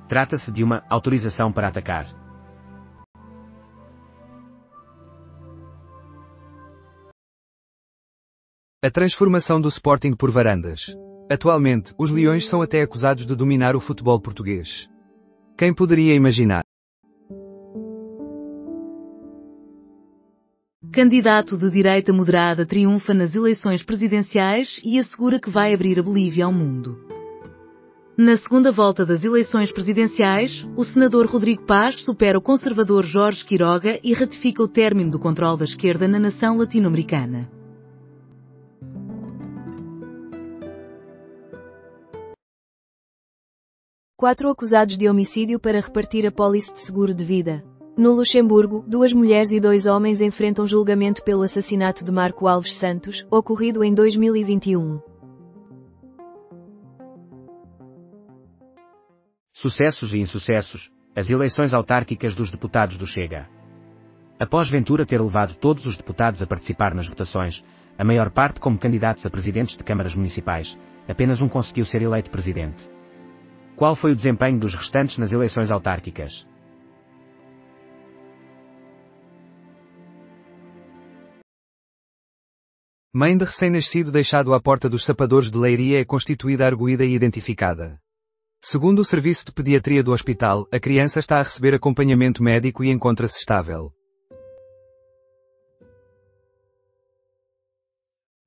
Trata-se de uma autorização para atacar. A transformação do Sporting por Varandas. Atualmente, os Leões são até acusados de dominar o futebol português. Quem poderia imaginar? Candidato de direita moderada triunfa nas eleições presidenciais e assegura que vai abrir a Bolívia ao mundo. Na segunda volta das eleições presidenciais, o senador Rodrigo Paz supera o conservador Jorge Quiroga e ratifica o término do controle da esquerda na nação latino-americana. Quatro acusados de homicídio para repartir apólice de seguro de vida. No Luxemburgo, 2 mulheres e 2 homens enfrentam julgamento pelo assassinato de Marco Alves Santos, ocorrido em 2021. Sucessos e insucessos, as eleições autárquicas dos deputados do Chega. Após Ventura ter levado todos os deputados a participar nas votações, a maior parte como candidatos a presidentes de câmaras municipais, apenas um conseguiu ser eleito presidente. Qual foi o desempenho dos restantes nas eleições autárquicas? Mãe de recém-nascido deixado à porta dos sapadores de Leiria é constituída arguída e identificada. Segundo o serviço de pediatria do hospital, a criança está a receber acompanhamento médico e encontra-se estável.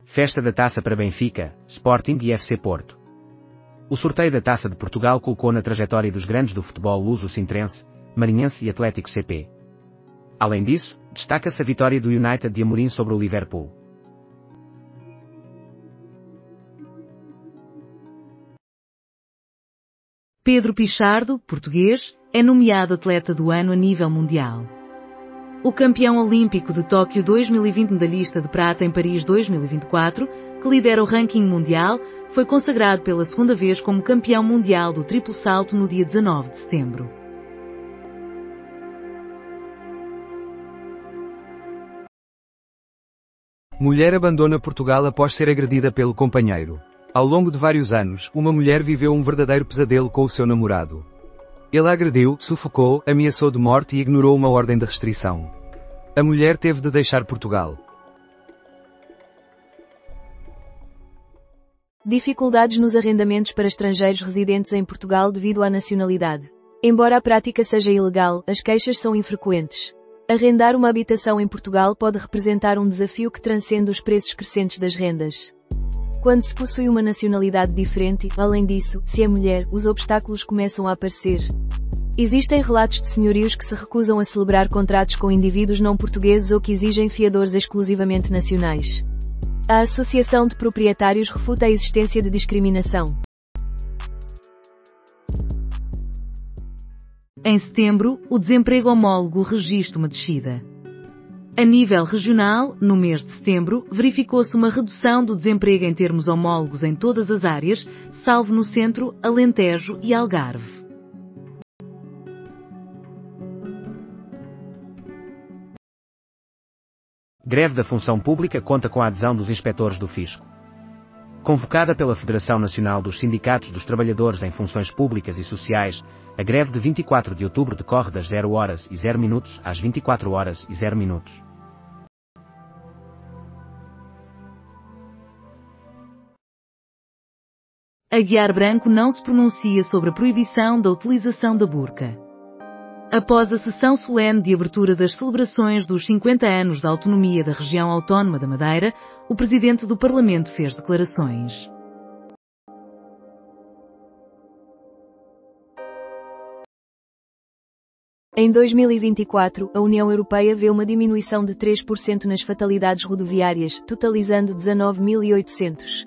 Festa da Taça para Benfica, Sporting e FC Porto. O sorteio da Taça de Portugal colocou na trajetória dos grandes do futebol luso-sintrense, Marinhense e Atlético CP. Além disso, destaca-se a vitória do United de Amorim sobre o Liverpool. Pedro Pichardo, português, é nomeado atleta do ano a nível mundial. O campeão olímpico de Tóquio 2020 medalhista de prata em Paris 2024, que lidera o ranking mundial, foi consagrado pela segunda vez como campeão mundial do triplo salto no dia 19 de setembro. Mulher abandona Portugal após ser agredida pelo companheiro. Ao longo de vários anos, uma mulher viveu um verdadeiro pesadelo com o seu namorado. Ele a agrediu, sufocou, ameaçou de morte e ignorou uma ordem de restrição. A mulher teve de deixar Portugal. Dificuldades nos arrendamentos para estrangeiros residentes em Portugal devido à nacionalidade. Embora a prática seja ilegal, as queixas são infrequentes. Arrendar uma habitação em Portugal pode representar um desafio que transcende os preços crescentes das rendas. Quando se possui uma nacionalidade diferente, além disso, se é mulher, os obstáculos começam a aparecer. Existem relatos de senhorios que se recusam a celebrar contratos com indivíduos não portugueses ou que exigem fiadores exclusivamente nacionais. A Associação de Proprietários refuta a existência de discriminação. Em setembro, o desemprego homólogo registra uma descida. A nível regional, no mês de setembro, verificou-se uma redução do desemprego em termos homólogos em todas as áreas, salvo no Centro, Alentejo e Algarve. Greve da Função Pública conta com a adesão dos inspectores do Fisco. Convocada pela Federação Nacional dos Sindicatos dos Trabalhadores em Funções Públicas e Sociais, a greve de 24 de outubro decorre das 0h00 às 24h00. Aguiar Branco não se pronuncia sobre a proibição da utilização da burca. Após a sessão solene de abertura das celebrações dos 50 anos da autonomia da região autónoma da Madeira, o presidente do Parlamento fez declarações. Em 2024, a União Europeia vê uma diminuição de 3% nas fatalidades rodoviárias, totalizando 19.800.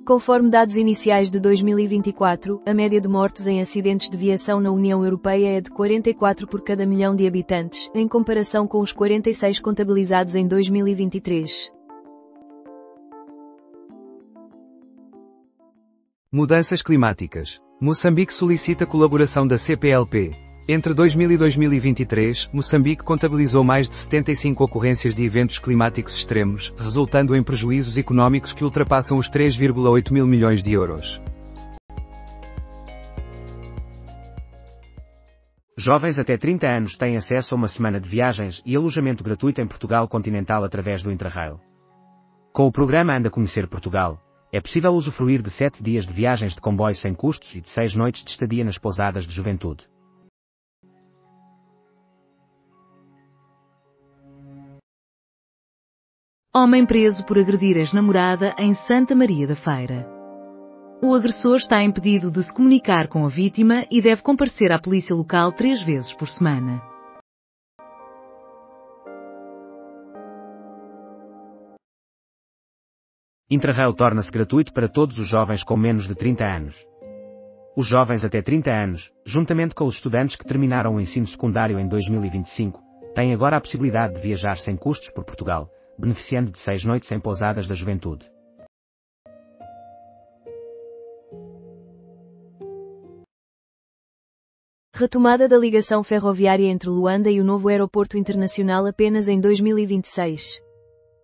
Conforme dados iniciais de 2024, a média de mortos em acidentes de viação na União Europeia é de 44 por cada milhão de habitantes, em comparação com os 46 contabilizados em 2023. Mudanças climáticas. Moçambique solicita colaboração da CPLP. Entre 2000 e 2023, Moçambique contabilizou mais de 75 ocorrências de eventos climáticos extremos, resultando em prejuízos econômicos que ultrapassam os 3,8 mil milhões de euros. Jovens até 30 anos têm acesso a uma semana de viagens e alojamento gratuito em Portugal continental através do Interrail. Com o programa Anda a Conhecer Portugal, é possível usufruir de 7 dias de viagens de comboio sem custos e de 6 noites de estadia nas pousadas de juventude. Homem preso por agredir ex-namorada em Santa Maria da Feira. O agressor está impedido de se comunicar com a vítima e deve comparecer à polícia local 3 vezes por semana. Interrail torna-se gratuito para todos os jovens com menos de 30 anos. Os jovens até 30 anos, juntamente com os estudantes que terminaram o ensino secundário em 2025, têm agora a possibilidade de viajar sem custos por Portugal, beneficiando de 6 noites em pousadas da juventude. Retomada da ligação ferroviária entre Luanda e o novo aeroporto internacional apenas em 2026.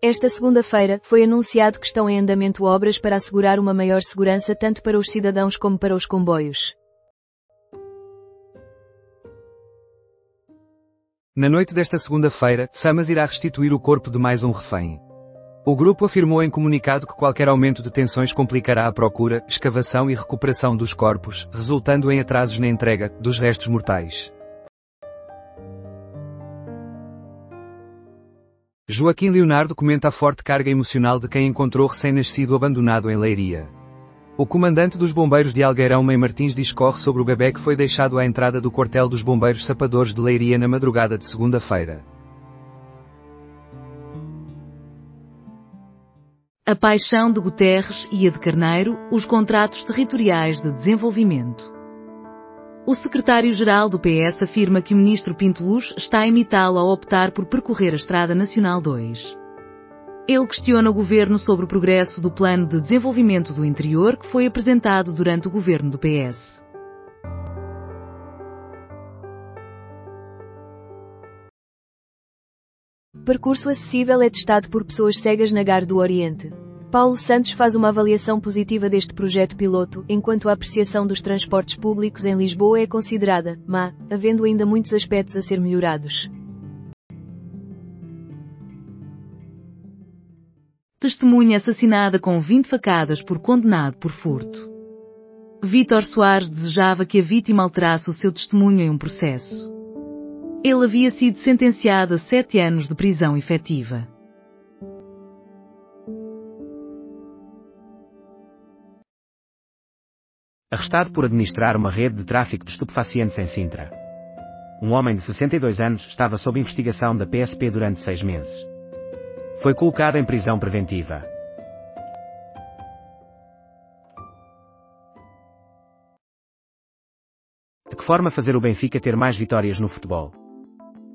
Esta segunda-feira, foi anunciado que estão em andamento obras para assegurar uma maior segurança tanto para os cidadãos como para os comboios. Na noite desta segunda-feira, Samas irá restituir o corpo de mais um refém. O grupo afirmou em comunicado que qualquer aumento de tensões complicará a procura, escavação e recuperação dos corpos, resultando em atrasos na entrega dos restos mortais. Joaquim Leonardo comenta a forte carga emocional de quem encontrou recém-nascido abandonado em Leiria. O comandante dos bombeiros de Algueirão, Mãe Martins, discorre sobre o bebê que foi deixado à entrada do quartel dos bombeiros Sapadores de Leiria na madrugada de segunda-feira. A paixão de Guterres e a de Carneiro, os contratos territoriais de desenvolvimento. O secretário-geral do PS afirma que o ministro Pinto Luz está a imitá-lo ao optar por percorrer a Estrada Nacional 2. Ele questiona o governo sobre o progresso do Plano de Desenvolvimento do Interior que foi apresentado durante o governo do PS. Percurso acessível é testado por pessoas cegas na Gar do Oriente. Paulo Santos faz uma avaliação positiva deste projeto piloto, enquanto a apreciação dos transportes públicos em Lisboa é considerada má, havendo ainda muitos aspectos a ser melhorados. Testemunha assassinada com 20 facadas por condenado por furto. Vítor Soares desejava que a vítima alterasse o seu testemunho em um processo. Ele havia sido sentenciado a 7 anos de prisão efetiva. Arrestado por administrar uma rede de tráfico de estupefacientes em Sintra. Um homem de 62 anos estava sob investigação da PSP durante 6 meses. Foi colocado em prisão preventiva. De que forma fazer o Benfica ter mais vitórias no futebol?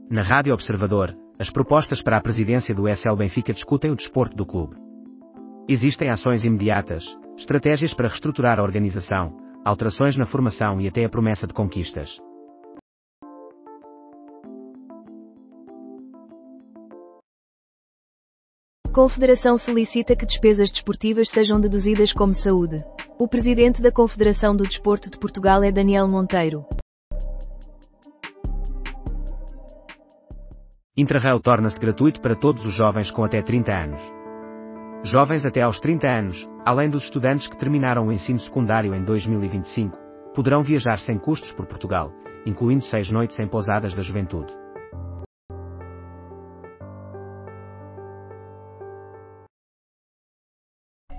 Na Rádio Observador, as propostas para a presidência do SL Benfica discutem o desporto do clube. Existem ações imediatas, estratégias para reestruturar a organização, alterações na formação e até a promessa de conquistas. Confederação solicita que despesas desportivas sejam deduzidas como saúde. O presidente da Confederação do Desporto de Portugal é Daniel Monteiro. Interrail torna-se gratuito para todos os jovens com até 30 anos. Jovens até aos 30 anos, além dos estudantes que terminaram o ensino secundário em 2025, poderão viajar sem custos por Portugal, incluindo 6 noites em pousadas da juventude.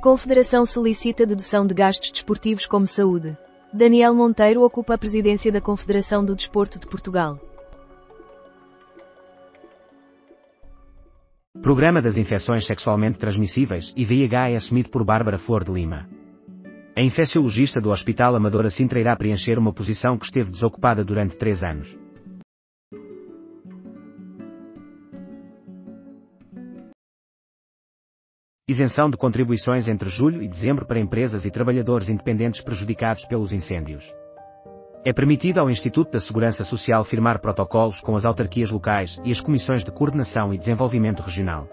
Confederação solicita dedução de gastos desportivos como saúde. Daniel Monteiro ocupa a presidência da Confederação do Desporto de Portugal. Programa das Infecções Sexualmente Transmissíveis, IVIH, é assumido por Bárbara Flor de Lima. A infecciologista do Hospital Amadora Sintra irá preencher uma posição que esteve desocupada durante 3 anos. Isenção de contribuições entre julho e dezembro para empresas e trabalhadores independentes prejudicados pelos incêndios. É permitido ao Instituto da Segurança Social firmar protocolos com as autarquias locais e as comissões de coordenação e desenvolvimento regional.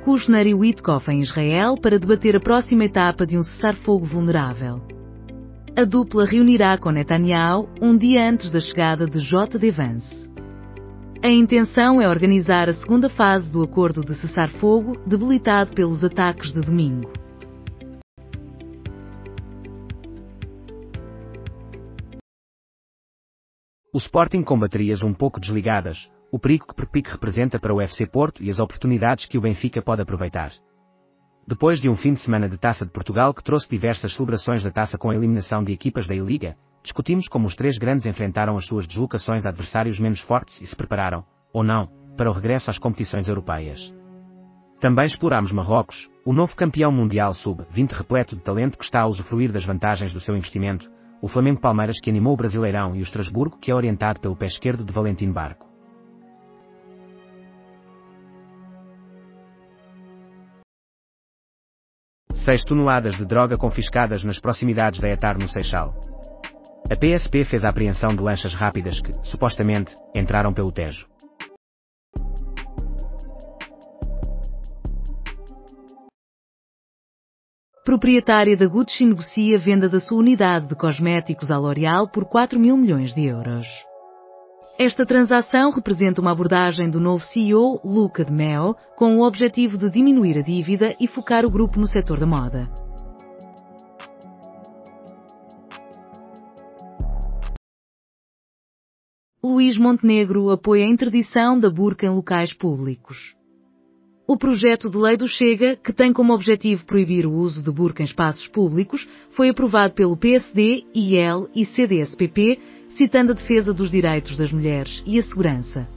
Kushner e Witkoff em Israel para debater a próxima etapa de um cessar-fogo vulnerável. A dupla reunirá com Netanyahu um dia antes da chegada de J.D. Vance. A intenção é organizar a segunda fase do acordo de cessar-fogo, debilitado pelos ataques de domingo. O Sporting com baterias um pouco desligadas, o perigo que Perpique representa para o FC Porto e as oportunidades que o Benfica pode aproveitar. Depois de um fim de semana de Taça de Portugal que trouxe diversas celebrações da taça com a eliminação de equipas da I-Liga, discutimos como os três grandes enfrentaram as suas deslocações a adversários menos fortes e se prepararam, ou não, para o regresso às competições europeias. Também explorámos Marrocos, o novo campeão mundial sub-20 repleto de talento que está a usufruir das vantagens do seu investimento, o Flamengo-Palmeiras que animou o Brasileirão e o Estrasburgo que é orientado pelo pé esquerdo de Valentim Barco. Seis toneladas de droga confiscadas nas proximidades da ETAR no Seixal. A PSP fez a apreensão de lanchas rápidas que, supostamente, entraram pelo Tejo. Proprietária da Gucci negocia a venda da sua unidade de cosméticos à L'Oréal por 4 mil milhões de euros. Esta transação representa uma abordagem do novo CEO, Luca de Meo, com o objetivo de diminuir a dívida e focar o grupo no setor da moda. Luís Montenegro apoia a interdição da burca em locais públicos. O projeto de lei do Chega, que tem como objetivo proibir o uso de burca em espaços públicos, foi aprovado pelo PSD, IL e CDS-PP, citando a defesa dos direitos das mulheres e a segurança.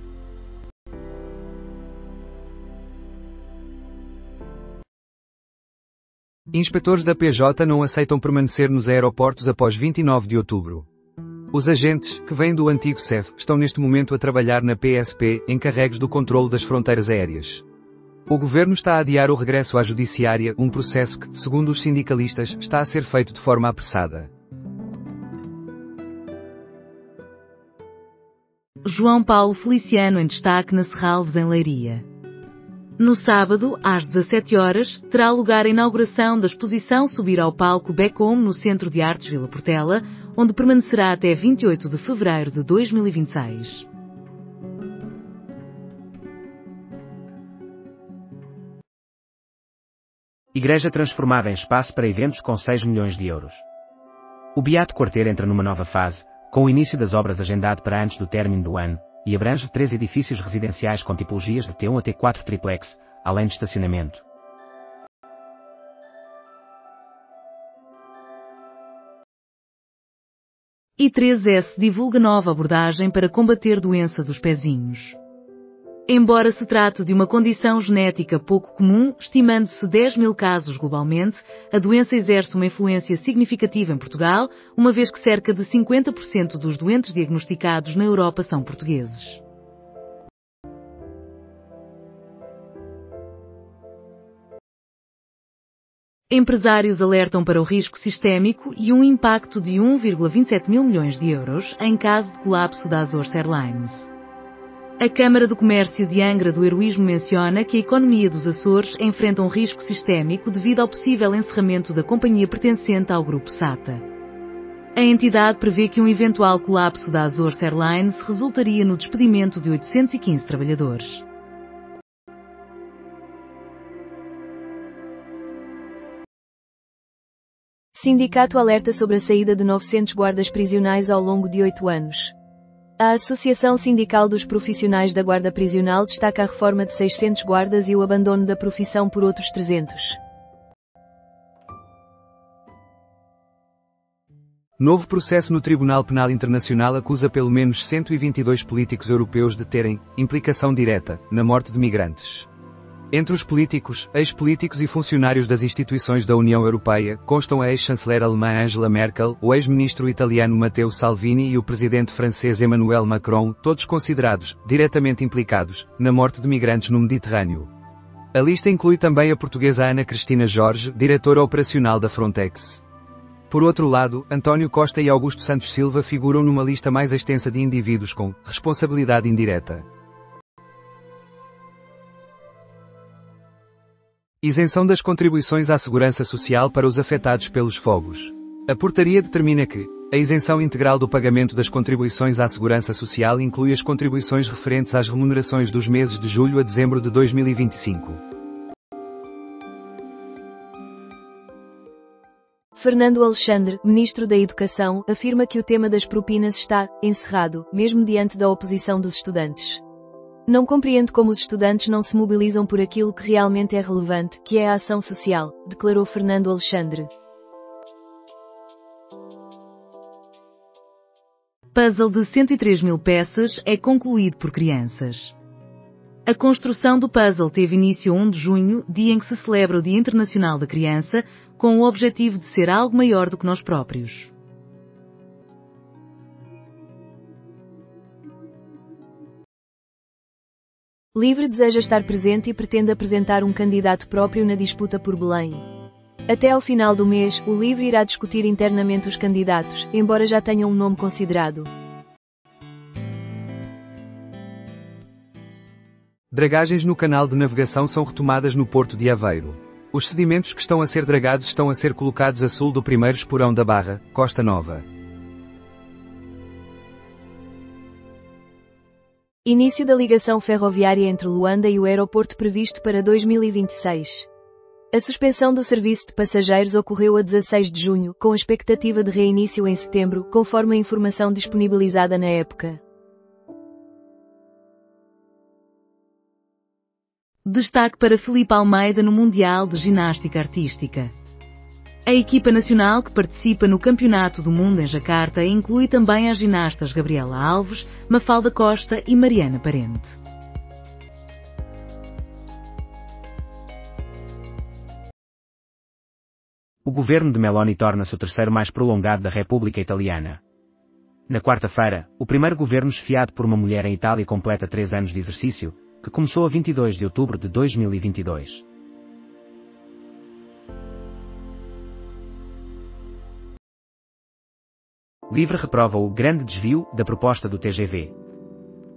Inspetores da PJ não aceitam permanecer nos aeroportos após 29 de outubro. Os agentes, que vêm do antigo CEF, estão neste momento a trabalhar na PSP, encarregues do controlo das fronteiras aéreas. O governo está a adiar o regresso à judiciária, um processo que, segundo os sindicalistas, está a ser feito de forma apressada. João Paulo Feliciano em destaque na Serralves em Leiria. No sábado, às 17 horas, terá lugar a inauguração da exposição Subir ao Palco Becom no Centro de Artes Vila Portela, onde permanecerá até 28 de fevereiro de 2026. Igreja transformada em espaço para eventos com 6 milhões de euros. O Beato Quarteiro entra numa nova fase, com o início das obras agendado para antes do término do ano, e abrange 3 edifícios residenciais com tipologias de T1 a T4 triplex, além de estacionamento. I3S divulga nova abordagem para combater doença dos pezinhos. Embora se trate de uma condição genética pouco comum, estimando-se 10 mil casos globalmente, a doença exerce uma influência significativa em Portugal, uma vez que cerca de 50% dos doentes diagnosticados na Europa são portugueses. Empresários alertam para o risco sistémico e um impacto de 1,27 mil milhões de euros em caso de colapso da Azores Airlines. A Câmara do Comércio de Angra do Heroísmo menciona que a economia dos Açores enfrenta um risco sistémico devido ao possível encerramento da companhia pertencente ao grupo SATA. A entidade prevê que um eventual colapso da Azores Airlines resultaria no despedimento de 815 trabalhadores. Sindicato alerta sobre a saída de 900 guardas prisionais ao longo de 8 anos. A Associação Sindical dos Profissionais da Guarda Prisional destaca a reforma de 600 guardas e o abandono da profissão por outros 300. Novo processo no Tribunal Penal Internacional acusa pelo menos 122 políticos europeus de terem implicação direta na morte de migrantes. Entre os políticos, ex-políticos e funcionários das instituições da União Europeia, constam a ex-chanceler alemã Angela Merkel, o ex-ministro italiano Matteo Salvini e o presidente francês Emmanuel Macron, todos considerados, diretamente implicados, na morte de migrantes no Mediterrâneo. A lista inclui também a portuguesa Ana Cristina Jorge, diretora operacional da Frontex. Por outro lado, António Costa e Augusto Santos Silva figuram numa lista mais extensa de indivíduos com responsabilidade indireta. Isenção das contribuições à segurança social para os afetados pelos fogos. A portaria determina que a isenção integral do pagamento das contribuições à segurança social inclui as contribuições referentes às remunerações dos meses de julho a dezembro de 2025. Fernando Alexandre, Ministro da Educação, afirma que o tema das propinas está encerrado, mesmo diante da oposição dos estudantes. Não compreende como os estudantes não se mobilizam por aquilo que realmente é relevante, que é a ação social, declarou Fernando Alexandre. Puzzle de 103 mil peças é concluído por crianças. A construção do puzzle teve início 1 de junho, dia em que se celebra o Dia Internacional da Criança, com o objetivo de ser algo maior do que nós próprios. Livre deseja estar presente e pretende apresentar um candidato próprio na disputa por Belém. Até ao final do mês, o Livre irá discutir internamente os candidatos, embora já tenham um nome considerado. Dragagens no canal de navegação são retomadas no Porto de Aveiro. Os sedimentos que estão a ser dragados estão a ser colocados a sul do primeiro esporão da Barra, Costa Nova. Início da ligação ferroviária entre Luanda e o aeroporto previsto para 2026. A suspensão do serviço de passageiros ocorreu a 16 de junho, com a expectativa de reinício em setembro, conforme a informação disponibilizada na época. Destaque para Felipe Almeida no Mundial de Ginástica Artística. A equipa nacional que participa no Campeonato do Mundo em Jacarta inclui também as ginastas Gabriela Alves, Mafalda Costa e Mariana Parente. O governo de Meloni torna-se o terceiro mais prolongado da República Italiana. Na quarta-feira, o primeiro governo chefiado por uma mulher em Itália completa 3 anos de exercício, que começou a 22 de outubro de 2022. Livre reprova o grande desvio da proposta do TGV.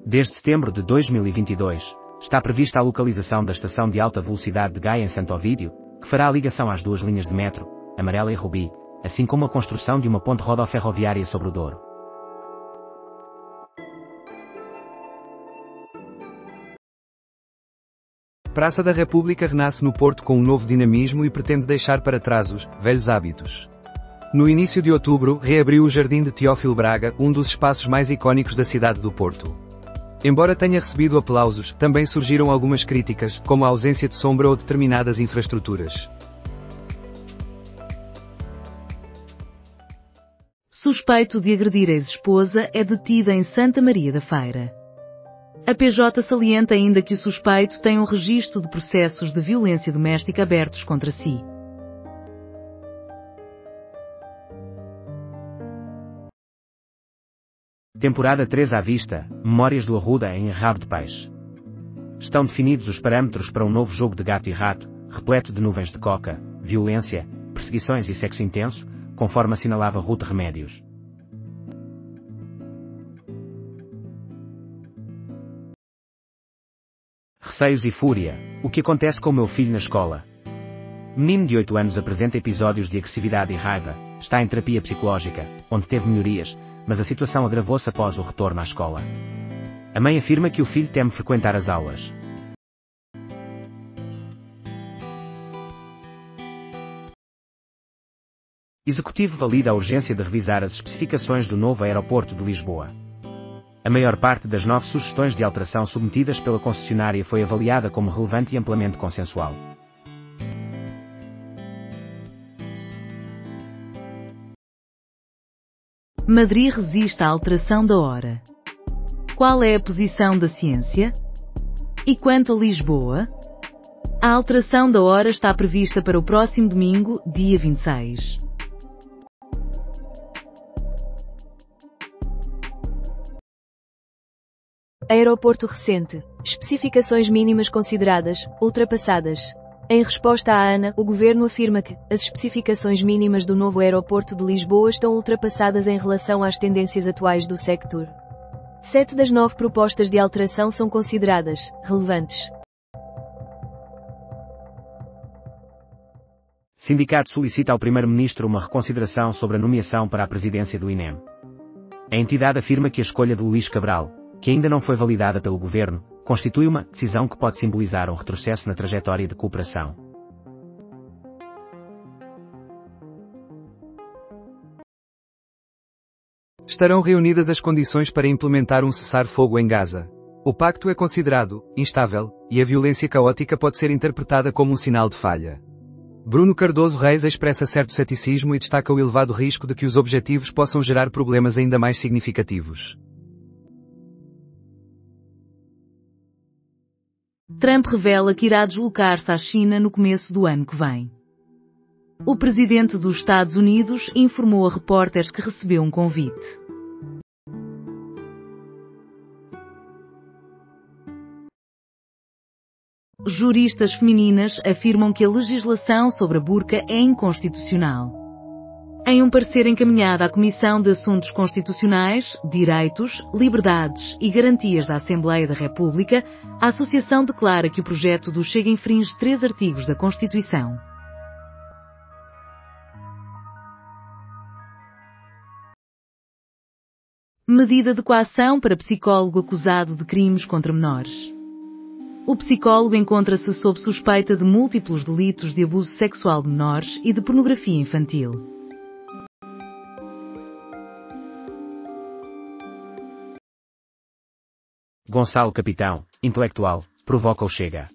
Desde setembro de 2022, está prevista a localização da estação de alta velocidade de Gaia em Santo Ovídio, que fará a ligação às 2 linhas de metro, Amarela e Rubi, assim como a construção de uma ponte rodoferroviária sobre o Douro. Praça da República renasce no Porto com um novo dinamismo e pretende deixar para trás os velhos hábitos. No início de outubro, reabriu o Jardim de Teófilo Braga, um dos espaços mais icónicos da cidade do Porto. Embora tenha recebido aplausos, também surgiram algumas críticas, como a ausência de sombra ou determinadas infraestruturas. Suspeito de agredir a ex-esposa é detido em Santa Maria da Feira. A PJ salienta ainda que o suspeito tem um registro de processos de violência doméstica abertos contra si. Temporada 3 à vista, Memórias do Arruda em Rabo de Peixe. Estão definidos os parâmetros para um novo jogo de gato e rato, repleto de nuvens de coca, violência, perseguições e sexo intenso, conforme assinalava Ruth Remédios. Receios e fúria. O que acontece com o meu filho na escola? Menino de 8 anos apresenta episódios de agressividade e raiva, está em terapia psicológica, onde teve melhorias, mas a situação agravou-se após o retorno à escola. A mãe afirma que o filho teme frequentar as aulas. Executivo valida a urgência de revisar as especificações do novo aeroporto de Lisboa. A maior parte das 9 sugestões de alteração submetidas pela concessionária foi avaliada como relevante e amplamente consensual. Madrid resiste à alteração da hora. Qual é a posição da ciência? E quanto a Lisboa? A alteração da hora está prevista para o próximo domingo, dia 26. Aeroporto recente. Especificações mínimas consideradas, ultrapassadas. Em resposta à ANA, o governo afirma que as especificações mínimas do novo aeroporto de Lisboa estão ultrapassadas em relação às tendências atuais do sector. 7 das 9 propostas de alteração são consideradas relevantes. Sindicato solicita ao Primeiro-Ministro uma reconsideração sobre a nomeação para a presidência do INEM. A entidade afirma que a escolha de Luís Cabral, que ainda não foi validada pelo governo, constitui uma decisão que pode simbolizar um retrocesso na trajetória de cooperação. Estarão reunidas as condições para implementar um cessar-fogo em Gaza. O pacto é considerado instável, e a violência caótica pode ser interpretada como um sinal de falha. Bruno Cardoso Reis expressa certo ceticismo e destaca o elevado risco de que os objetivos possam gerar problemas ainda mais significativos. Trump revela que irá deslocar-se à China no começo do ano que vem. O presidente dos Estados Unidos informou a repórteres que recebeu um convite. Juristas femininas afirmam que a legislação sobre a burca é inconstitucional. Em um parecer encaminhado à Comissão de Assuntos Constitucionais, Direitos, Liberdades e Garantias da Assembleia da República, a Associação declara que o projeto do Chega infringe 3 artigos da Constituição. Medida de coação para psicólogo acusado de crimes contra menores. O psicólogo encontra-se sob suspeita de múltiplos delitos de abuso sexual de menores e de pornografia infantil. Gonçalo Capitão, intelectual, provoca o Chega.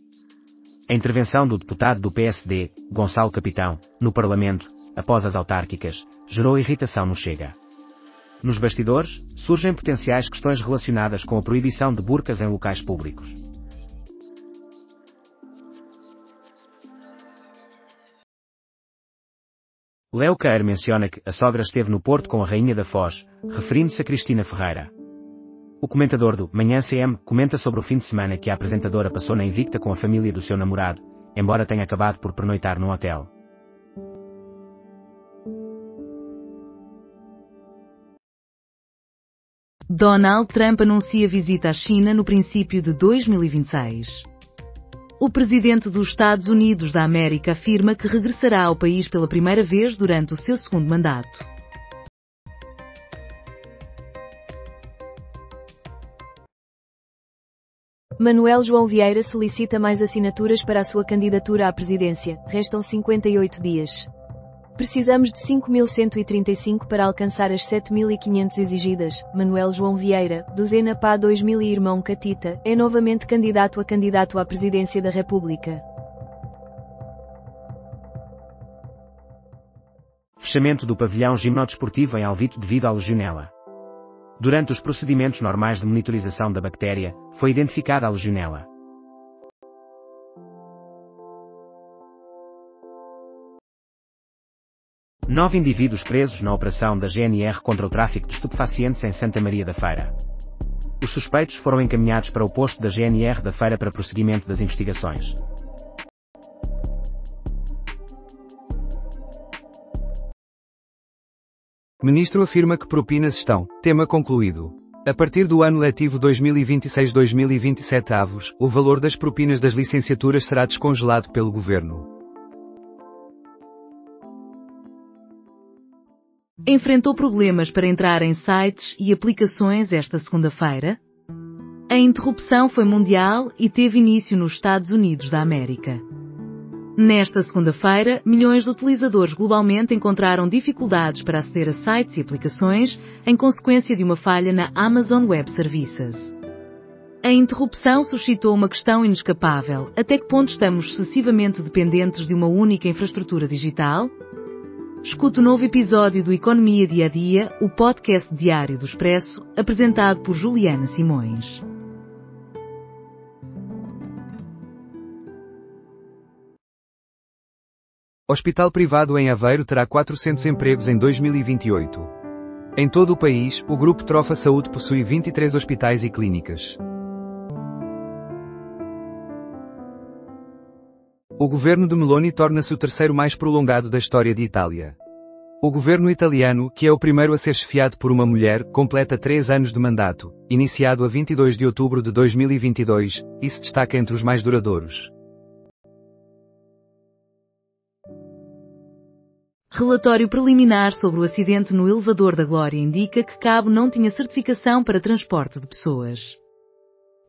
A intervenção do deputado do PSD, Gonçalo Capitão, no Parlamento, após as autárquicas, gerou irritação no Chega. Nos bastidores, surgem potenciais questões relacionadas com a proibição de burcas em locais públicos. Léo Queir menciona que a sogra esteve no Porto com a Rainha da Foz, referindo-se a Cristina Ferreira. O comentador do Manhã CM comenta sobre o fim de semana que a apresentadora passou na Invicta com a família do seu namorado, embora tenha acabado por pernoitar num hotel. Donald Trump anuncia visita à China no princípio de 2026. O presidente dos Estados Unidos da América afirma que regressará ao país pela primeira vez durante o seu segundo mandato. Manuel João Vieira solicita mais assinaturas para a sua candidatura à presidência. Restam 58 dias. Precisamos de 5.135 para alcançar as 7.500 exigidas. Manuel João Vieira, do Zenapá 2000 e irmão Catita, é novamente candidato à presidência da República. Fechamento do pavilhão gimnodesportivo em Alvito devido à legionela. Durante os procedimentos normais de monitorização da bactéria, foi identificada a legionela. Nove indivíduos presos na operação da GNR contra o tráfico de estupefacientes em Santa Maria da Feira. Os suspeitos foram encaminhados para o posto da GNR da Feira para prosseguimento das investigações. Ministro afirma que propinas estão, tema concluído. A partir do ano letivo 2026-2027 o valor das propinas das licenciaturas será descongelado pelo Governo. Enfrentou problemas para entrar em sites e aplicações esta segunda-feira? A interrupção foi mundial e teve início nos Estados Unidos da América. Nesta segunda-feira, milhões de utilizadores globalmente encontraram dificuldades para aceder a sites e aplicações em consequência de uma falha na Amazon Web Services. A interrupção suscitou uma questão inescapável: até que ponto estamos excessivamente dependentes de uma única infraestrutura digital? Escute o novo episódio do Economia Dia a Dia, o podcast diário do Expresso, apresentado por Juliana Simões. Hospital privado em Aveiro terá 400 empregos em 2028. Em todo o país, o Grupo Trofa Saúde possui 23 hospitais e clínicas. O governo de Meloni torna-se o terceiro mais prolongado da história de Itália. O governo italiano, que é o primeiro a ser chefiado por uma mulher, completa 3 anos de mandato, iniciado a 22 de outubro de 2022, e se destaca entre os mais duradouros. Relatório preliminar sobre o acidente no elevador da Glória indica que cabo não tinha certificação para transporte de pessoas.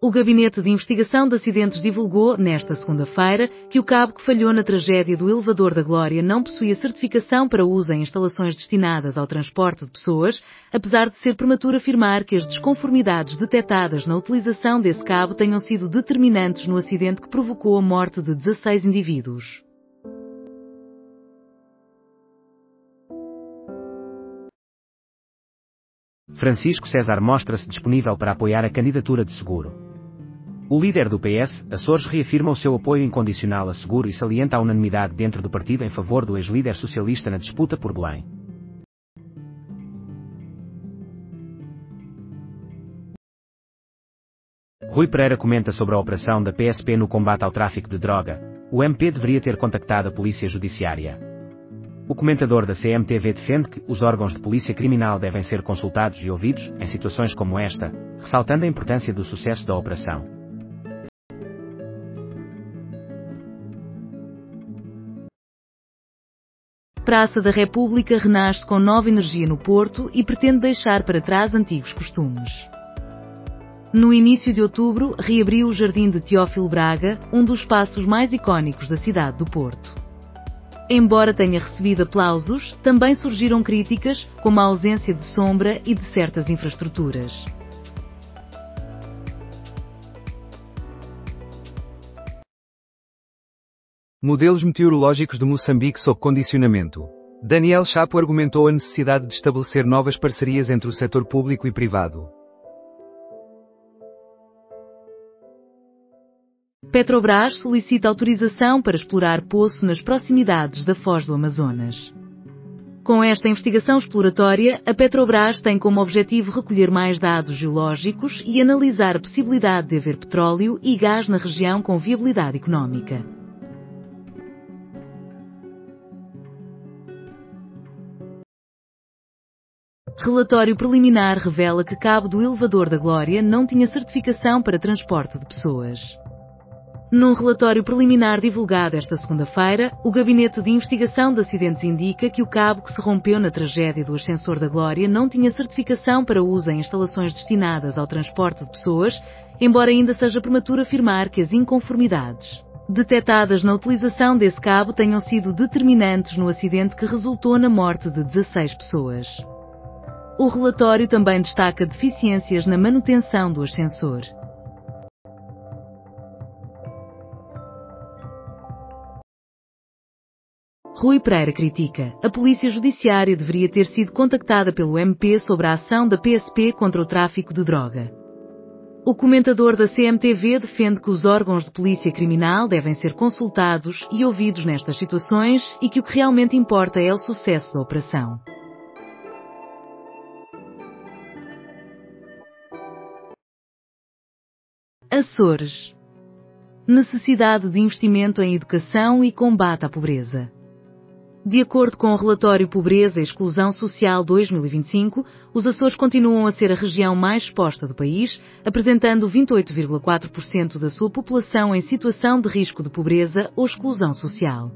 O Gabinete de Investigação de Acidentes divulgou, nesta segunda-feira, que o cabo que falhou na tragédia do elevador da Glória não possuía certificação para uso em instalações destinadas ao transporte de pessoas, apesar de ser prematuro afirmar que as desconformidades detectadas na utilização desse cabo tenham sido determinantes no acidente que provocou a morte de 16 indivíduos. Francisco César mostra-se disponível para apoiar a candidatura de Seguro. O líder do PS, Açores, reafirma o seu apoio incondicional a Seguro e salienta a unanimidade dentro do partido em favor do ex-líder socialista na disputa por Belém. Rui Pereira comenta sobre a operação da PSP no combate ao tráfico de droga. O MP deveria ter contactado a Polícia Judiciária. O comentador da CMTV defende que os órgãos de polícia criminal devem ser consultados e ouvidos em situações como esta, ressaltando a importância do sucesso da operação. Praça da República renasce com nova energia no Porto e pretende deixar para trás antigos costumes. No início de outubro, reabriu o Jardim de Teófilo Braga, um dos espaços mais icónicos da cidade do Porto. Embora tenha recebido aplausos, também surgiram críticas, como a ausência de sombra e de certas infraestruturas. Modelos meteorológicos de Moçambique sob condicionamento. Daniel Chapo argumentou a necessidade de estabelecer novas parcerias entre o setor público e privado. Petrobras solicita autorização para explorar poço nas proximidades da Foz do Amazonas. Com esta investigação exploratória, a Petrobras tem como objetivo recolher mais dados geológicos e analisar a possibilidade de haver petróleo e gás na região com viabilidade económica. Relatório preliminar revela que cabo do elevador da Glória não tinha certificação para transporte de pessoas. Num relatório preliminar divulgado esta segunda-feira, o Gabinete de Investigação de Acidentes indica que o cabo que se rompeu na tragédia do ascensor da Glória não tinha certificação para uso em instalações destinadas ao transporte de pessoas, embora ainda seja prematuro afirmar que as inconformidades detectadas na utilização desse cabo tenham sido determinantes no acidente que resultou na morte de 16 pessoas. O relatório também destaca deficiências na manutenção do ascensor. Rui Pereira critica: a Polícia Judiciária deveria ter sido contactada pelo MP sobre a ação da PSP contra o tráfico de droga. O comentador da CMTV defende que os órgãos de polícia criminal devem ser consultados e ouvidos nestas situações e que o que realmente importa é o sucesso da operação. Açores. Necessidade de investimento em educação e combate à pobreza. De acordo com o relatório Pobreza e Exclusão Social 2025, os Açores continuam a ser a região mais exposta do país, apresentando 28,4% da sua população em situação de risco de pobreza ou exclusão social.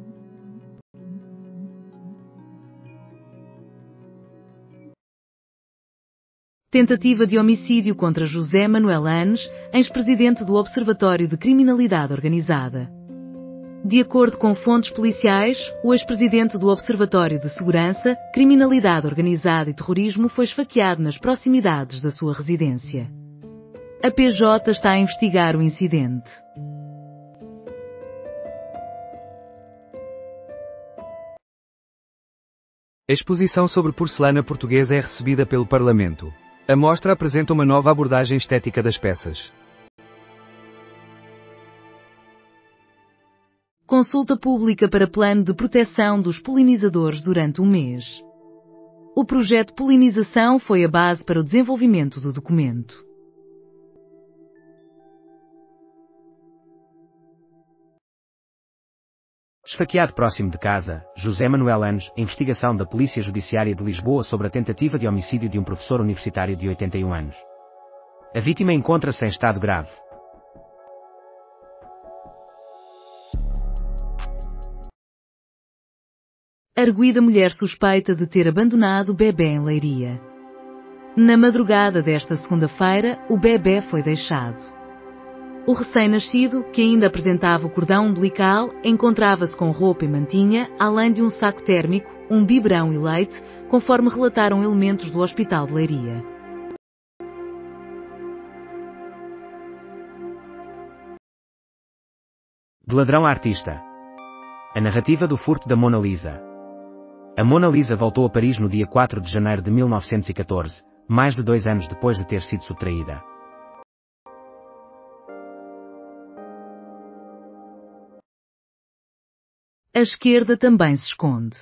Tentativa de homicídio contra José Manuel Anes, ex-presidente do Observatório de Criminalidade Organizada. De acordo com fontes policiais, o ex-presidente do Observatório de Segurança, Criminalidade Organizada e Terrorismo foi esfaqueado nas proximidades da sua residência. A PJ está a investigar o incidente. A exposição sobre porcelana portuguesa é recebida pelo Parlamento. A mostra apresenta uma nova abordagem estética das peças. Consulta pública para plano de proteção dos polinizadores durante um mês. O projeto Polinização foi a base para o desenvolvimento do documento. Esfaqueado próximo de casa, José Manuel Anos, investigação da Polícia Judiciária de Lisboa sobre a tentativa de homicídio de um professor universitário de 81 anos. A vítima encontra-se em estado grave. Arguida mulher suspeita de ter abandonado o bebê em Leiria. Na madrugada desta segunda-feira, o bebê foi deixado. O recém-nascido, que ainda apresentava o cordão umbilical, encontrava-se com roupa e mantinha, além de um saco térmico, um biberão e leite, conforme relataram elementos do Hospital de Leiria. De ladrão a artista. A narrativa do furto da Mona Lisa. A Mona Lisa voltou a Paris no dia 4 de janeiro de 1914, mais de 2 anos depois de ter sido subtraída. A esquerda também se esconde.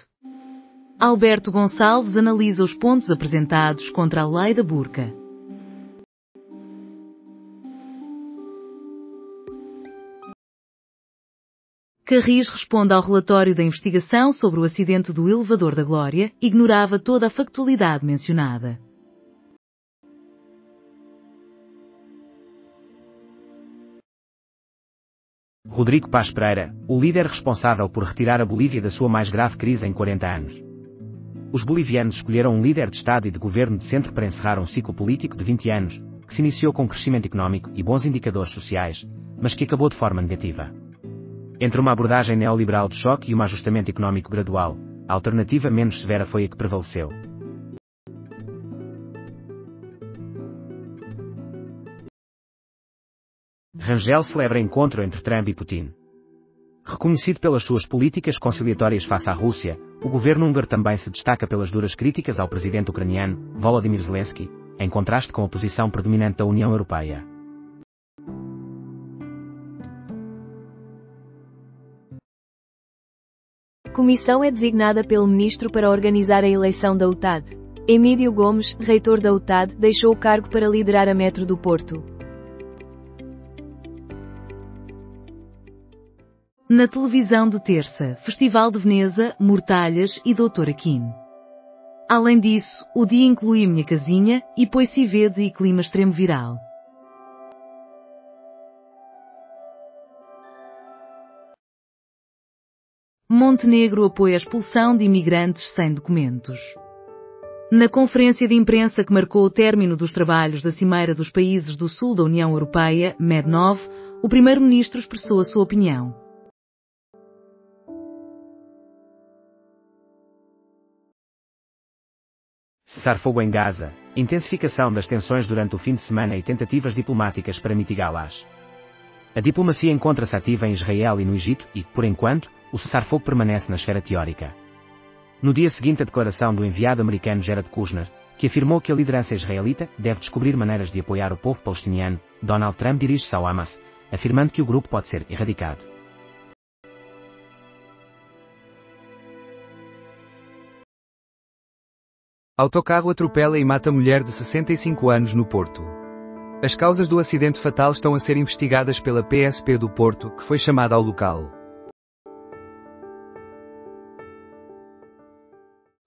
Alberto Gonçalves analisa os pontos apresentados contra a lei da burca. Carris responde ao relatório da investigação sobre o acidente do elevador da Glória, ignorava toda a factualidade mencionada. Rodrigo Paz Pereira, o líder responsável por retirar a Bolívia da sua mais grave crise em 40 anos. Os bolivianos escolheram um líder de Estado e de governo de centro para encerrar um ciclo político de 20 anos, que se iniciou com crescimento económico e bons indicadores sociais, mas que acabou de forma negativa. Entre uma abordagem neoliberal de choque e um ajustamento económico gradual, a alternativa menos severa foi a que prevaleceu. Rangel celebra encontro entre Trump e Putin. Reconhecido pelas suas políticas conciliatórias face à Rússia, o governo húngaro também se destaca pelas duras críticas ao presidente ucraniano, Volodymyr Zelensky, em contraste com a posição predominante da União Europeia. Comissão é designada pelo Ministro para organizar a eleição da UTAD. Emílio Gomes, reitor da UTAD, deixou o cargo para liderar a Metro do Porto. Na televisão de terça, Festival de Veneza, Mortalhas e Doutor Aquino. Além disso, o dia inclui Minha Casinha e Poici Verde e Clima Extremo Viral. Montenegro apoia a expulsão de imigrantes sem documentos. Na conferência de imprensa que marcou o término dos trabalhos da Cimeira dos Países do Sul da União Europeia, MED9, o primeiro-ministro expressou a sua opinião. Cessar fogo em Gaza, intensificação das tensões durante o fim de semana e tentativas diplomáticas para mitigá-las. A diplomacia encontra-se ativa em Israel e no Egito e, por enquanto, o cessar-fogo permanece na esfera teórica. No dia seguinte a declaração do enviado americano Jared Kushner, que afirmou que a liderança israelita deve descobrir maneiras de apoiar o povo palestiniano, Donald Trump dirige-se ao Hamas, afirmando que o grupo pode ser erradicado. Autocarro atropela e mata mulher de 65 anos no Porto. As causas do acidente fatal estão a ser investigadas pela PSP do Porto, que foi chamada ao local.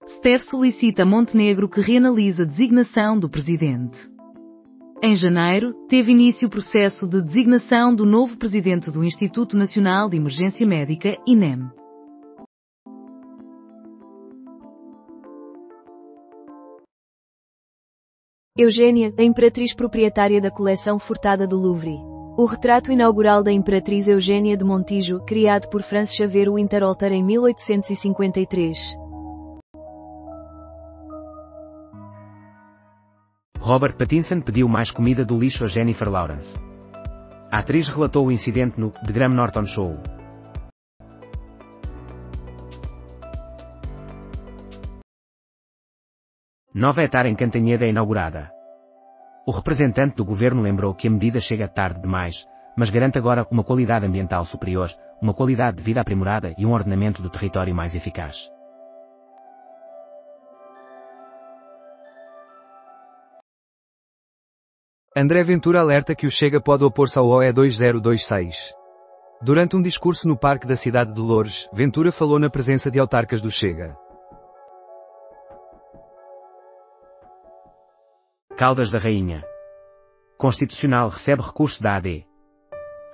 STEF solicita a Montenegro que reanalise a designação do presidente. Em janeiro, teve início o processo de designação do novo presidente do Instituto Nacional de Emergência Médica, INEM. Eugênia, a imperatriz proprietária da coleção furtada do Louvre. O retrato inaugural da imperatriz Eugênia de Montijo, criado por Franz Xavier Winterhalter em 1853. Robert Pattinson pediu mais comida do lixo a Jennifer Lawrence. A atriz relatou o incidente no The Graham Norton Show. Nova etar em Cantanhede é inaugurada. O representante do governo lembrou que a medida chega tarde demais, mas garante agora uma qualidade ambiental superior, uma qualidade de vida aprimorada e um ordenamento do território mais eficaz. André Ventura alerta que o Chega pode opor-se ao OE 2026. Durante um discurso no Parque da cidade de Loures, Ventura falou na presença de autarcas do Chega. Caldas da Rainha. Constitucional recebe recurso da AD.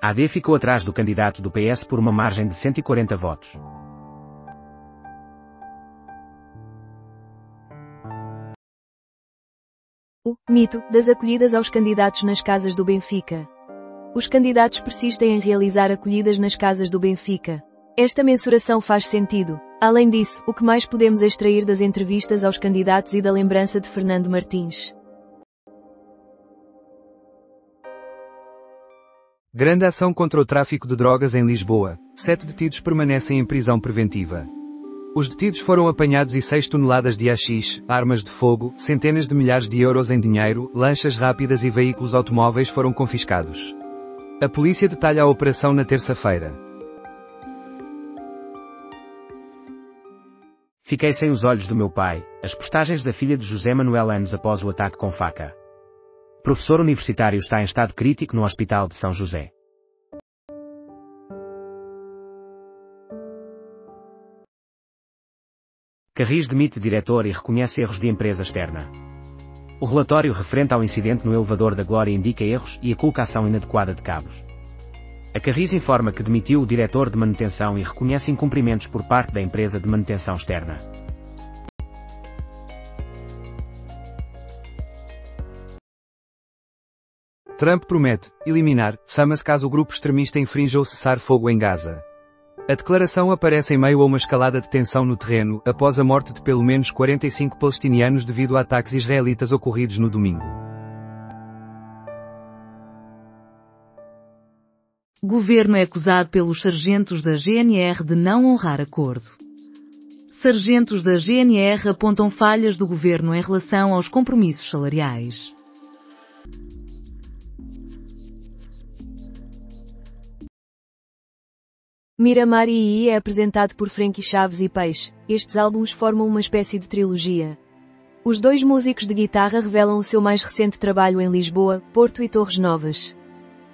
A AD ficou atrás do candidato do PS por uma margem de 140 votos. O mito das acolhidas aos candidatos nas casas do Benfica. Os candidatos persistem em realizar acolhidas nas casas do Benfica. Esta mensuração faz sentido. Além disso, o que mais podemos extrair das entrevistas aos candidatos e da lembrança de Fernando Martins? Grande ação contra o tráfico de drogas em Lisboa. 7 detidos permanecem em prisão preventiva. Os detidos foram apanhados e 6 toneladas de haxixe, armas de fogo, centenas de milhares de euros em dinheiro, lanchas rápidas e veículos automóveis foram confiscados. A polícia detalha a operação na terça-feira. Fiquei sem os olhos do meu pai. As postagens da filha de José Manuel anos após o ataque com faca. Professor universitário está em estado crítico no Hospital de São José. Carris demite diretor e reconhece erros de empresa externa. O relatório referente ao incidente no elevador da Glória indica erros e a colocação inadequada de cabos. A Carris informa que demitiu o diretor de manutenção e reconhece incumprimentos por parte da empresa de manutenção externa. Trump promete eliminar Hamas caso o grupo extremista infrinja o cessar-fogo em Gaza. A declaração aparece em meio a uma escalada de tensão no terreno, após a morte de pelo menos 45 palestinianos devido a ataques israelitas ocorridos no domingo. Governo é acusado pelos sargentos da GNR de não honrar acordo. Sargentos da GNR apontam falhas do governo em relação aos compromissos salariais. Miramar II é apresentado por Frankie Chaves e Peixe. Estes álbuns formam uma espécie de trilogia. Os dois músicos de guitarra revelam o seu mais recente trabalho em Lisboa, Porto e Torres Novas.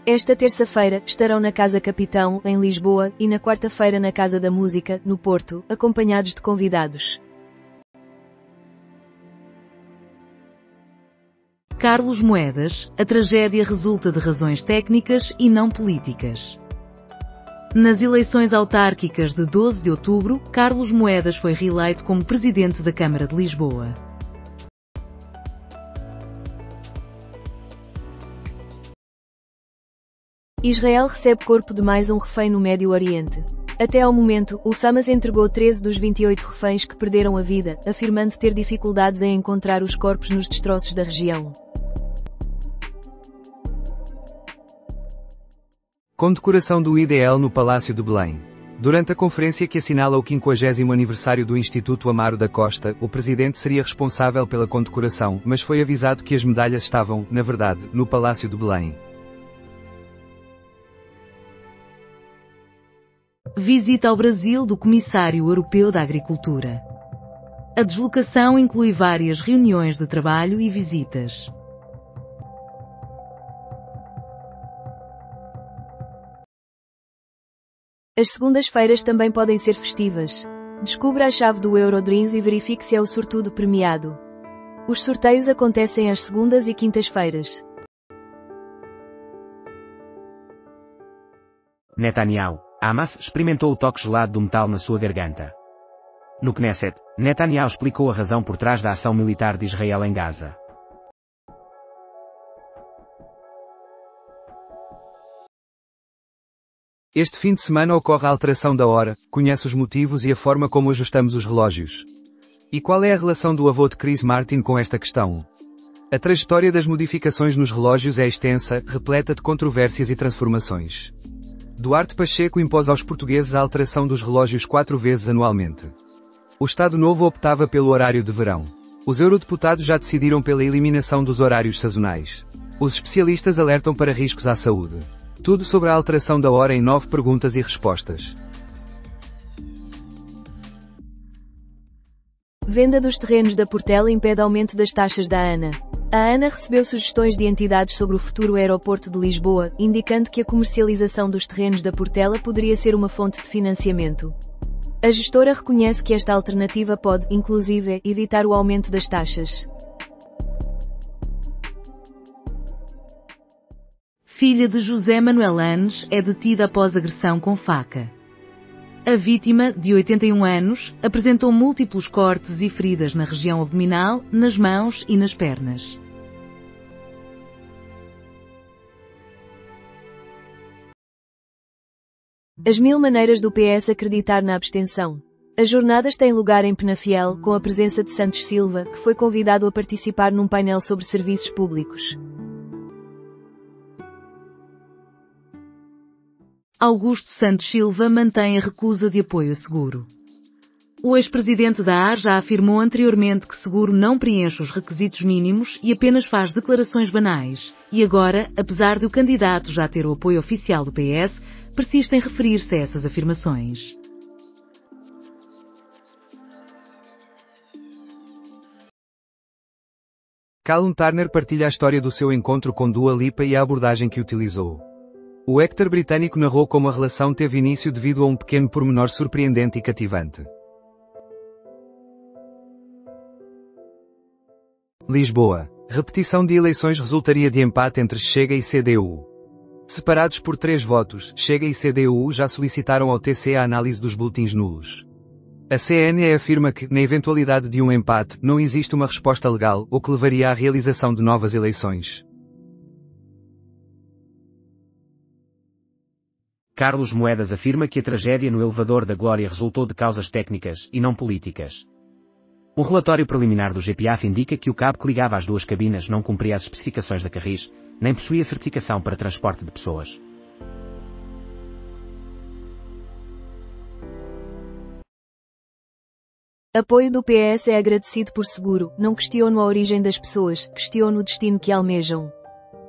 Esta terça-feira, estarão na Casa Capitão, em Lisboa, e na quarta-feira na Casa da Música, no Porto, acompanhados de convidados. Carlos Moedas, a tragédia resulta de razões técnicas e não políticas. Nas eleições autárquicas de 12 de outubro, Carlos Moedas foi reeleito como presidente da Câmara de Lisboa. Israel recebe corpo de mais um refém no Médio Oriente. Até ao momento, o Hamas entregou 13 dos 28 reféns que perderam a vida, afirmando ter dificuldades em encontrar os corpos nos destroços da região. Condecoração do IDL no Palácio de Belém. Durante a conferência que assinala o 50º aniversário do Instituto Amaro da Costa, o presidente seria responsável pela condecoração, mas foi avisado que as medalhas estavam, na verdade, no Palácio de Belém. Visita ao Brasil do Comissário Europeu da Agricultura. A deslocação inclui várias reuniões de trabalho e visitas. As segundas-feiras também podem ser festivas. Descubra a chave do Eurodreams e verifique se é o sortudo premiado. Os sorteios acontecem às segundas e quintas-feiras. Netanyahu. Hamas experimentou o toque gelado do metal na sua garganta. No Knesset, Netanyahu explicou a razão por trás da ação militar de Israel em Gaza. Este fim de semana ocorre a alteração da hora, conhece os motivos e a forma como ajustamos os relógios. E qual é a relação do avô de Chris Martin com esta questão? A trajetória das modificações nos relógios é extensa, repleta de controvérsias e transformações. Duarte Pacheco impôs aos portugueses a alteração dos relógios 4 vezes anualmente. O Estado Novo optava pelo horário de verão. Os eurodeputados já decidiram pela eliminação dos horários sazonais. Os especialistas alertam para riscos à saúde. Tudo sobre a alteração da hora em 9 perguntas e respostas. Venda dos terrenos da Portela impede aumento das taxas da ANA. A ANA recebeu sugestões de entidades sobre o futuro aeroporto de Lisboa, indicando que a comercialização dos terrenos da Portela poderia ser uma fonte de financiamento. A gestora reconhece que esta alternativa pode, inclusive, evitar o aumento das taxas. Filha de José Manuel Anes é detida após agressão com faca. A vítima, de 81 anos, apresentou múltiplos cortes e feridas na região abdominal, nas mãos e nas pernas. As 1000 maneiras do PS acreditar na abstenção. As jornadas têm lugar em Penafiel, com a presença de Santos Silva, que foi convidado a participar num painel sobre serviços públicos. Augusto Santos Silva mantém a recusa de apoio a Seguro. O ex-presidente da AR já afirmou anteriormente que Seguro não preenche os requisitos mínimos e apenas faz declarações banais, e agora, apesar de o candidato já ter o apoio oficial do PS, persiste em referir-se a essas afirmações. Callum Turner partilha a história do seu encontro com Dua Lipa e a abordagem que utilizou. O actor britânico narrou como a relação teve início devido a um pequeno pormenor surpreendente e cativante. Lisboa. Repetição de eleições resultaria de empate entre Chega e CDU. Separados por 3 votos, Chega e CDU já solicitaram ao TC a análise dos boletins nulos. A CNE afirma que, na eventualidade de um empate, não existe uma resposta legal, o que levaria à realização de novas eleições. Carlos Moedas afirma que a tragédia no elevador da Glória resultou de causas técnicas e não políticas. Um relatório preliminar do GPAF indica que o cabo que ligava as 2 cabinas não cumpria as especificações da Carris, nem possuía certificação para transporte de pessoas. Apoio do PS é agradecido por Seguro, não questiono a origem das pessoas, questiono o destino que almejam.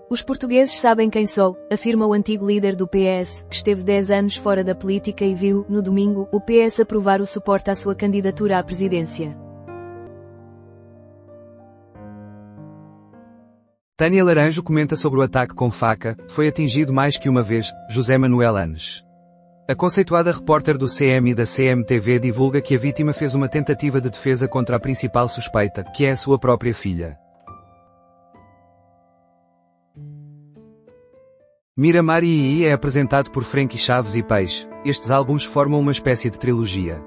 Os portugueses sabem quem sou, afirma o antigo líder do PS, que esteve 10 anos fora da política e viu, no domingo, o PS aprovar o suporte à sua candidatura à presidência. Tânia Laranjo comenta sobre o ataque com faca, foi atingido mais que uma vez, José Manuel Anes. A conceituada repórter do CM e da CMTV divulga que a vítima fez uma tentativa de defesa contra a principal suspeita, que é a sua própria filha. Miramar II é apresentado por Frankie Chaves e Peixe. Estes álbuns formam uma espécie de trilogia.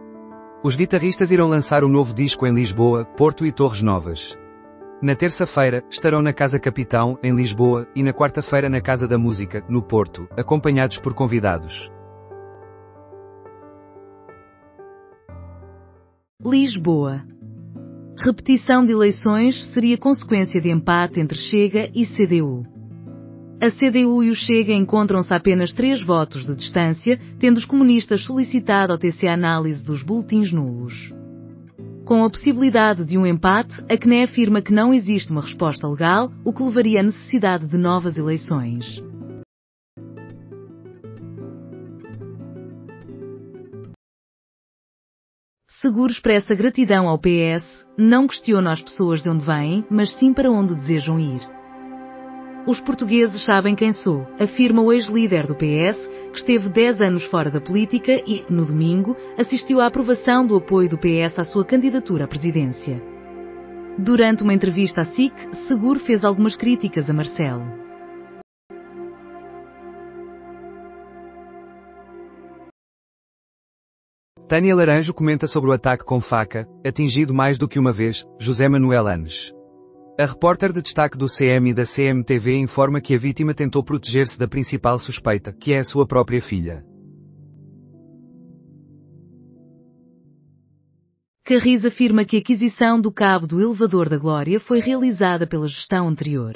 Os guitarristas irão lançar um novo disco em Lisboa, Porto e Torres Novas. Na terça-feira, estarão na Casa Capitão, em Lisboa, e na quarta-feira na Casa da Música, no Porto, acompanhados por convidados. Lisboa. Repetição de eleições seria consequência de empate entre Chega e CDU. A CDU e o Chega encontram-se a apenas 3 votos de distância, tendo os comunistas solicitado ao TC a análise dos boletins nulos. Com a possibilidade de um empate, a CNE afirma que não existe uma resposta legal, o que levaria à necessidade de novas eleições. Seguro expressa gratidão ao PS, não questiona as pessoas de onde vêm, mas sim para onde desejam ir. Os portugueses sabem quem sou, afirma o ex-líder do PS, que esteve 10 anos fora da política e, no domingo, assistiu à aprovação do apoio do PS à sua candidatura à presidência. Durante uma entrevista à SIC, Seguro fez algumas críticas a Marcelo. Tânia Laranjo comenta sobre o ataque com faca, atingido mais do que uma vez, José Manuel Anes. A repórter de destaque do CM e da CMTV informa que a vítima tentou proteger-se da principal suspeita, que é a sua própria filha. Carris afirma que a aquisição do cabo do elevador da Glória foi realizada pela gestão anterior.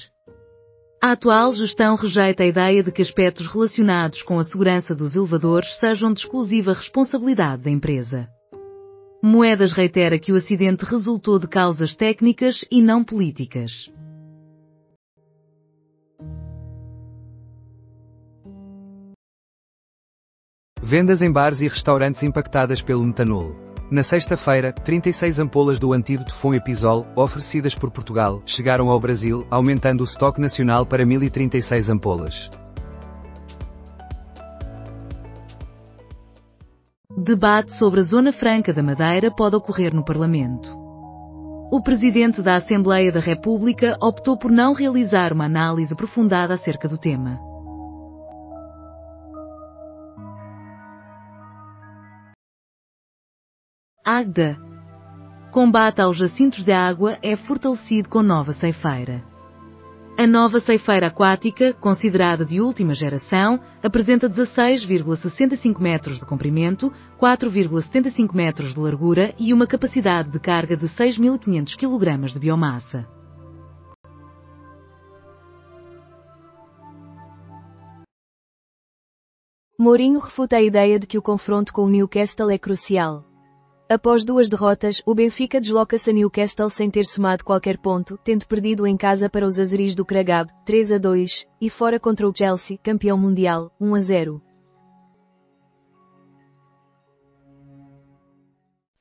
A atual gestão rejeita a ideia de que aspectos relacionados com a segurança dos elevadores sejam de exclusiva responsabilidade da empresa. Moedas reitera que o acidente resultou de causas técnicas e não políticas. Vendas em bares e restaurantes impactadas pelo metanol. Na sexta-feira, 36 ampolas do antídoto Fomepizol, oferecidas por Portugal, chegaram ao Brasil, aumentando o estoque nacional para 1036 ampolas. Debate sobre a Zona Franca da Madeira pode ocorrer no Parlamento. O Presidente da Assembleia da República optou por não realizar uma análise aprofundada acerca do tema. Agda. Combate aos jacintos de água é fortalecido com nova ceifeira. A nova ceifeira aquática, considerada de última geração, apresenta 16,65 metros de comprimento, 4,75 metros de largura e uma capacidade de carga de 6.500 kg de biomassa. Mourinho refuta a ideia de que o confronto com o Newcastle é crucial. Após 2 derrotas, o Benfica desloca-se a Newcastle sem ter somado qualquer ponto, tendo perdido em casa para os azeris do Cragab, 3-2, e fora contra o Chelsea, campeão mundial, 1-0.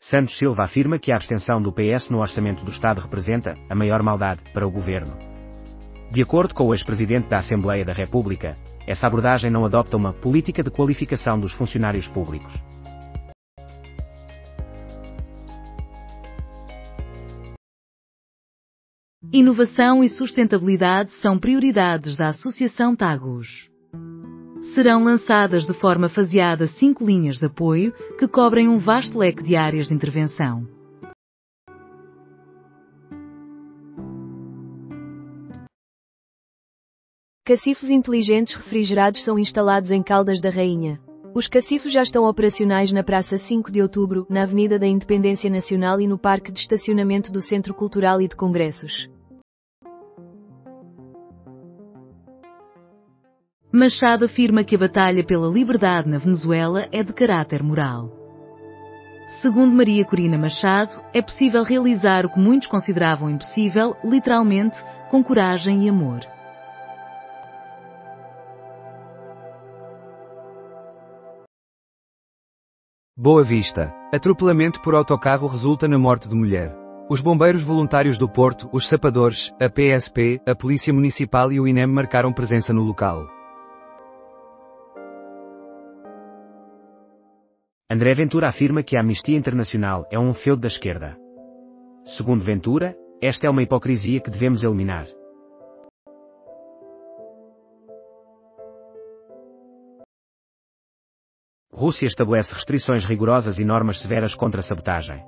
Santos Silva afirma que a abstenção do PS no orçamento do Estado representa a maior maldade para o governo. De acordo com o ex-presidente da Assembleia da República, essa abordagem não adopta uma política de qualificação dos funcionários públicos. Inovação e sustentabilidade são prioridades da Associação Tagus. Serão lançadas de forma faseada 5 linhas de apoio que cobrem um vasto leque de áreas de intervenção. Cacifes inteligentes refrigerados são instalados em Caldas da Rainha. Os cacifes já estão operacionais na Praça 5 de Outubro, na Avenida da Independência Nacional e no Parque de Estacionamento do Centro Cultural e de Congressos. Machado afirma que a batalha pela liberdade na Venezuela é de caráter moral. Segundo Maria Corina Machado, é possível realizar o que muitos consideravam impossível, literalmente, com coragem e amor. Boa Vista. Atropelamento por autocarro resulta na morte de mulher. Os bombeiros voluntários do Porto, os sapadores, a PSP, a Polícia Municipal e o INEM marcaram presença no local. André Ventura afirma que a Amnistia Internacional é um feudo da esquerda. Segundo Ventura, esta é uma hipocrisia que devemos eliminar. Rússia estabelece restrições rigorosas e normas severas contra a sabotagem.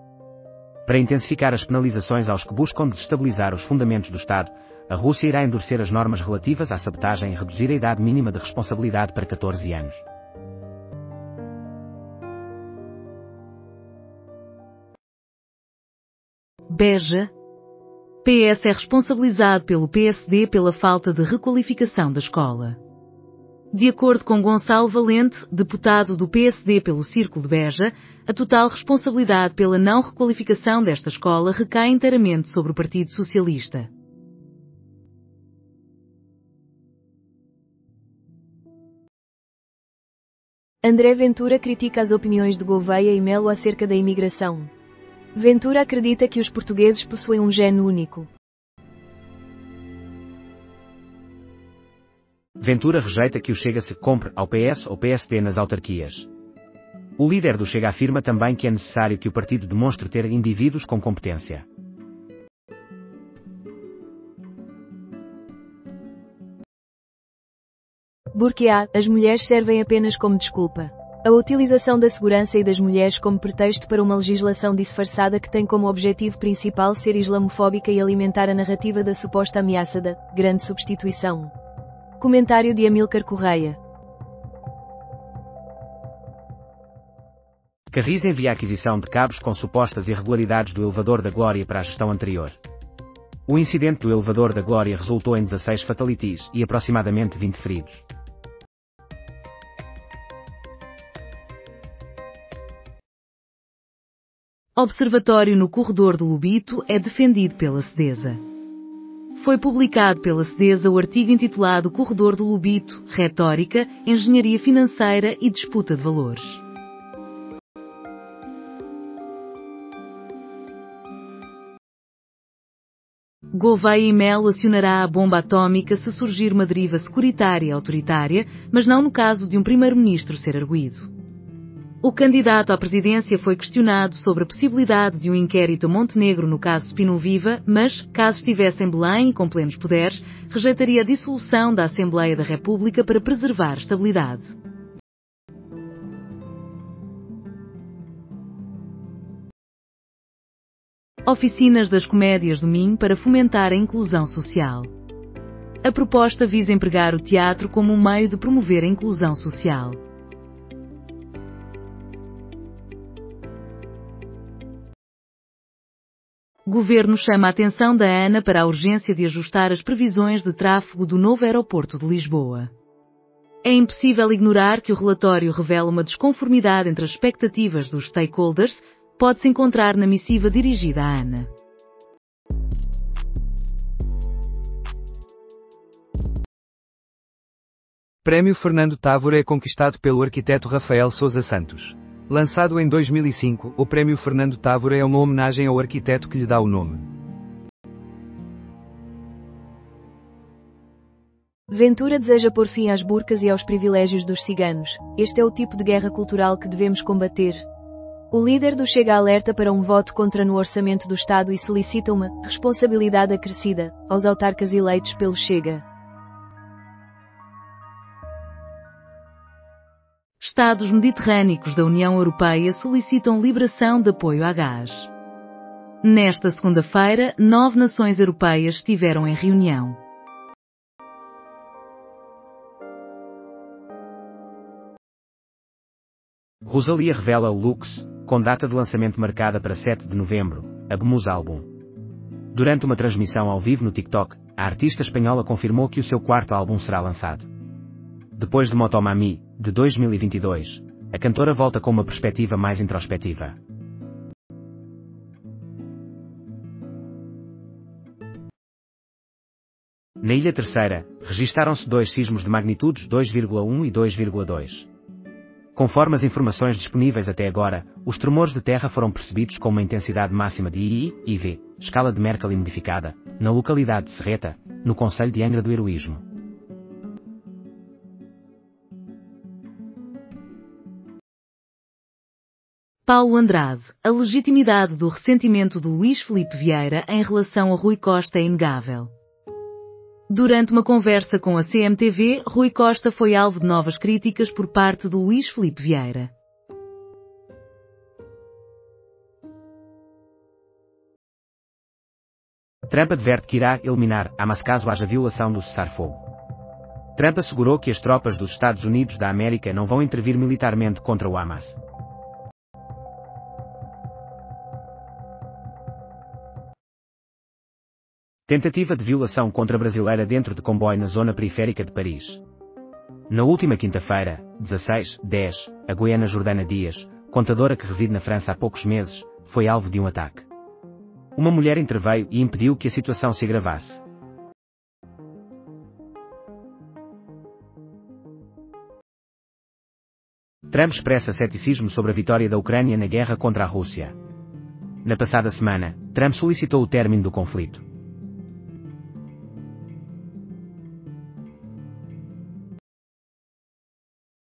Para intensificar as penalizações aos que buscam desestabilizar os fundamentos do Estado, a Rússia irá endurecer as normas relativas à sabotagem e reduzir a idade mínima de responsabilidade para 14 anos. Beja. PS é responsabilizado pelo PSD pela falta de requalificação da escola. De acordo com Gonçalo Valente, deputado do PSD pelo Círculo de Beja, a total responsabilidade pela não requalificação desta escola recai inteiramente sobre o Partido Socialista. André Ventura critica as opiniões de Gouveia e Melo acerca da imigração. Ventura acredita que os portugueses possuem um gene único. Ventura rejeita que o Chega se compre ao PS ou PSD nas autarquias. O líder do Chega afirma também que é necessário que o partido demonstre ter indivíduos com competência. Burquia, as mulheres servem apenas como desculpa. A utilização da segurança e das mulheres como pretexto para uma legislação disfarçada que tem como objetivo principal ser islamofóbica e alimentar a narrativa da suposta ameaça da grande substituição. Comentário de Amílcar Correia. Carris envia a aquisição de cabos com supostas irregularidades do elevador da Glória para a gestão anterior. O incidente do elevador da Glória resultou em 16 fatalities e aproximadamente 20 feridos. Observatório no corredor do Lobito é defendido pela CDESA. Foi publicado pela CDESA o artigo intitulado Corredor do Lobito, Retórica, Engenharia Financeira e Disputa de Valores. Gouveia e Melo acionará a bomba atómica se surgir uma deriva securitária e autoritária, mas não no caso de um primeiro-ministro ser arguido. O candidato à presidência foi questionado sobre a possibilidade de um inquérito a Montenegro no caso Spinum Viva, mas, caso estivesse em Belém e com plenos poderes, rejeitaria a dissolução da Assembleia da República para preservar estabilidade. Oficinas das Comédias do Minho para fomentar a inclusão social. A proposta visa empregar o teatro como um meio de promover a inclusão social. Governo chama a atenção da ANA para a urgência de ajustar as previsões de tráfego do novo aeroporto de Lisboa. É impossível ignorar que o relatório revela uma desconformidade entre as expectativas dos stakeholders, pode-se encontrar na missiva dirigida à ANA. Prémio Fernando Távora é conquistado pelo arquiteto Rafael Sousa Santos. Lançado em 2005, o Prémio Fernando Távora é uma homenagem ao arquiteto que lhe dá o nome. Ventura deseja pôr fim às burcas e aos privilégios dos ciganos. Este é o tipo de guerra cultural que devemos combater. O líder do Chega alerta para um voto contra no orçamento do Estado e solicita uma responsabilidade acrescida aos autarcas eleitos pelo Chega. Estados mediterrâneos da União Europeia solicitam liberação de apoio à gás. Nesta segunda-feira, 9 nações europeias estiveram em reunião. Rosalía revela Lux, com data de lançamento marcada para 7 de novembro, a Bemus Álbum. Durante uma transmissão ao vivo no TikTok, a artista espanhola confirmou que o seu quarto álbum será lançado. Depois de Motomami, de 2022, a cantora volta com uma perspectiva mais introspectiva. Na Ilha Terceira, registaram-se 2 sismos de magnitudes 2,1 e 2,2. Conforme as informações disponíveis até agora, os tremores de terra foram percebidos com uma intensidade máxima de IV, escala de Mercalli modificada, na localidade de Serreta, no concelho de Angra do Heroísmo. Paulo Andrade, a legitimidade do ressentimento de Luís Filipe Vieira em relação a Rui Costa é inegável. Durante uma conversa com a CMTV, Rui Costa foi alvo de novas críticas por parte de Luís Filipe Vieira. Trump adverte que irá eliminar Hamas caso haja violação do cessar-fogo. Trump assegurou que as tropas dos Estados Unidos da América não vão intervir militarmente contra o Hamas. Tentativa de violação contra brasileira dentro de comboio na zona periférica de Paris. Na última quinta-feira, 16/10, a goiana Jordana Dias, contadora que reside na França há poucos meses, foi alvo de um ataque. Uma mulher interveio e impediu que a situação se agravasse. Trump expressa ceticismo sobre a vitória da Ucrânia na guerra contra a Rússia. Na passada semana, Trump solicitou o término do conflito.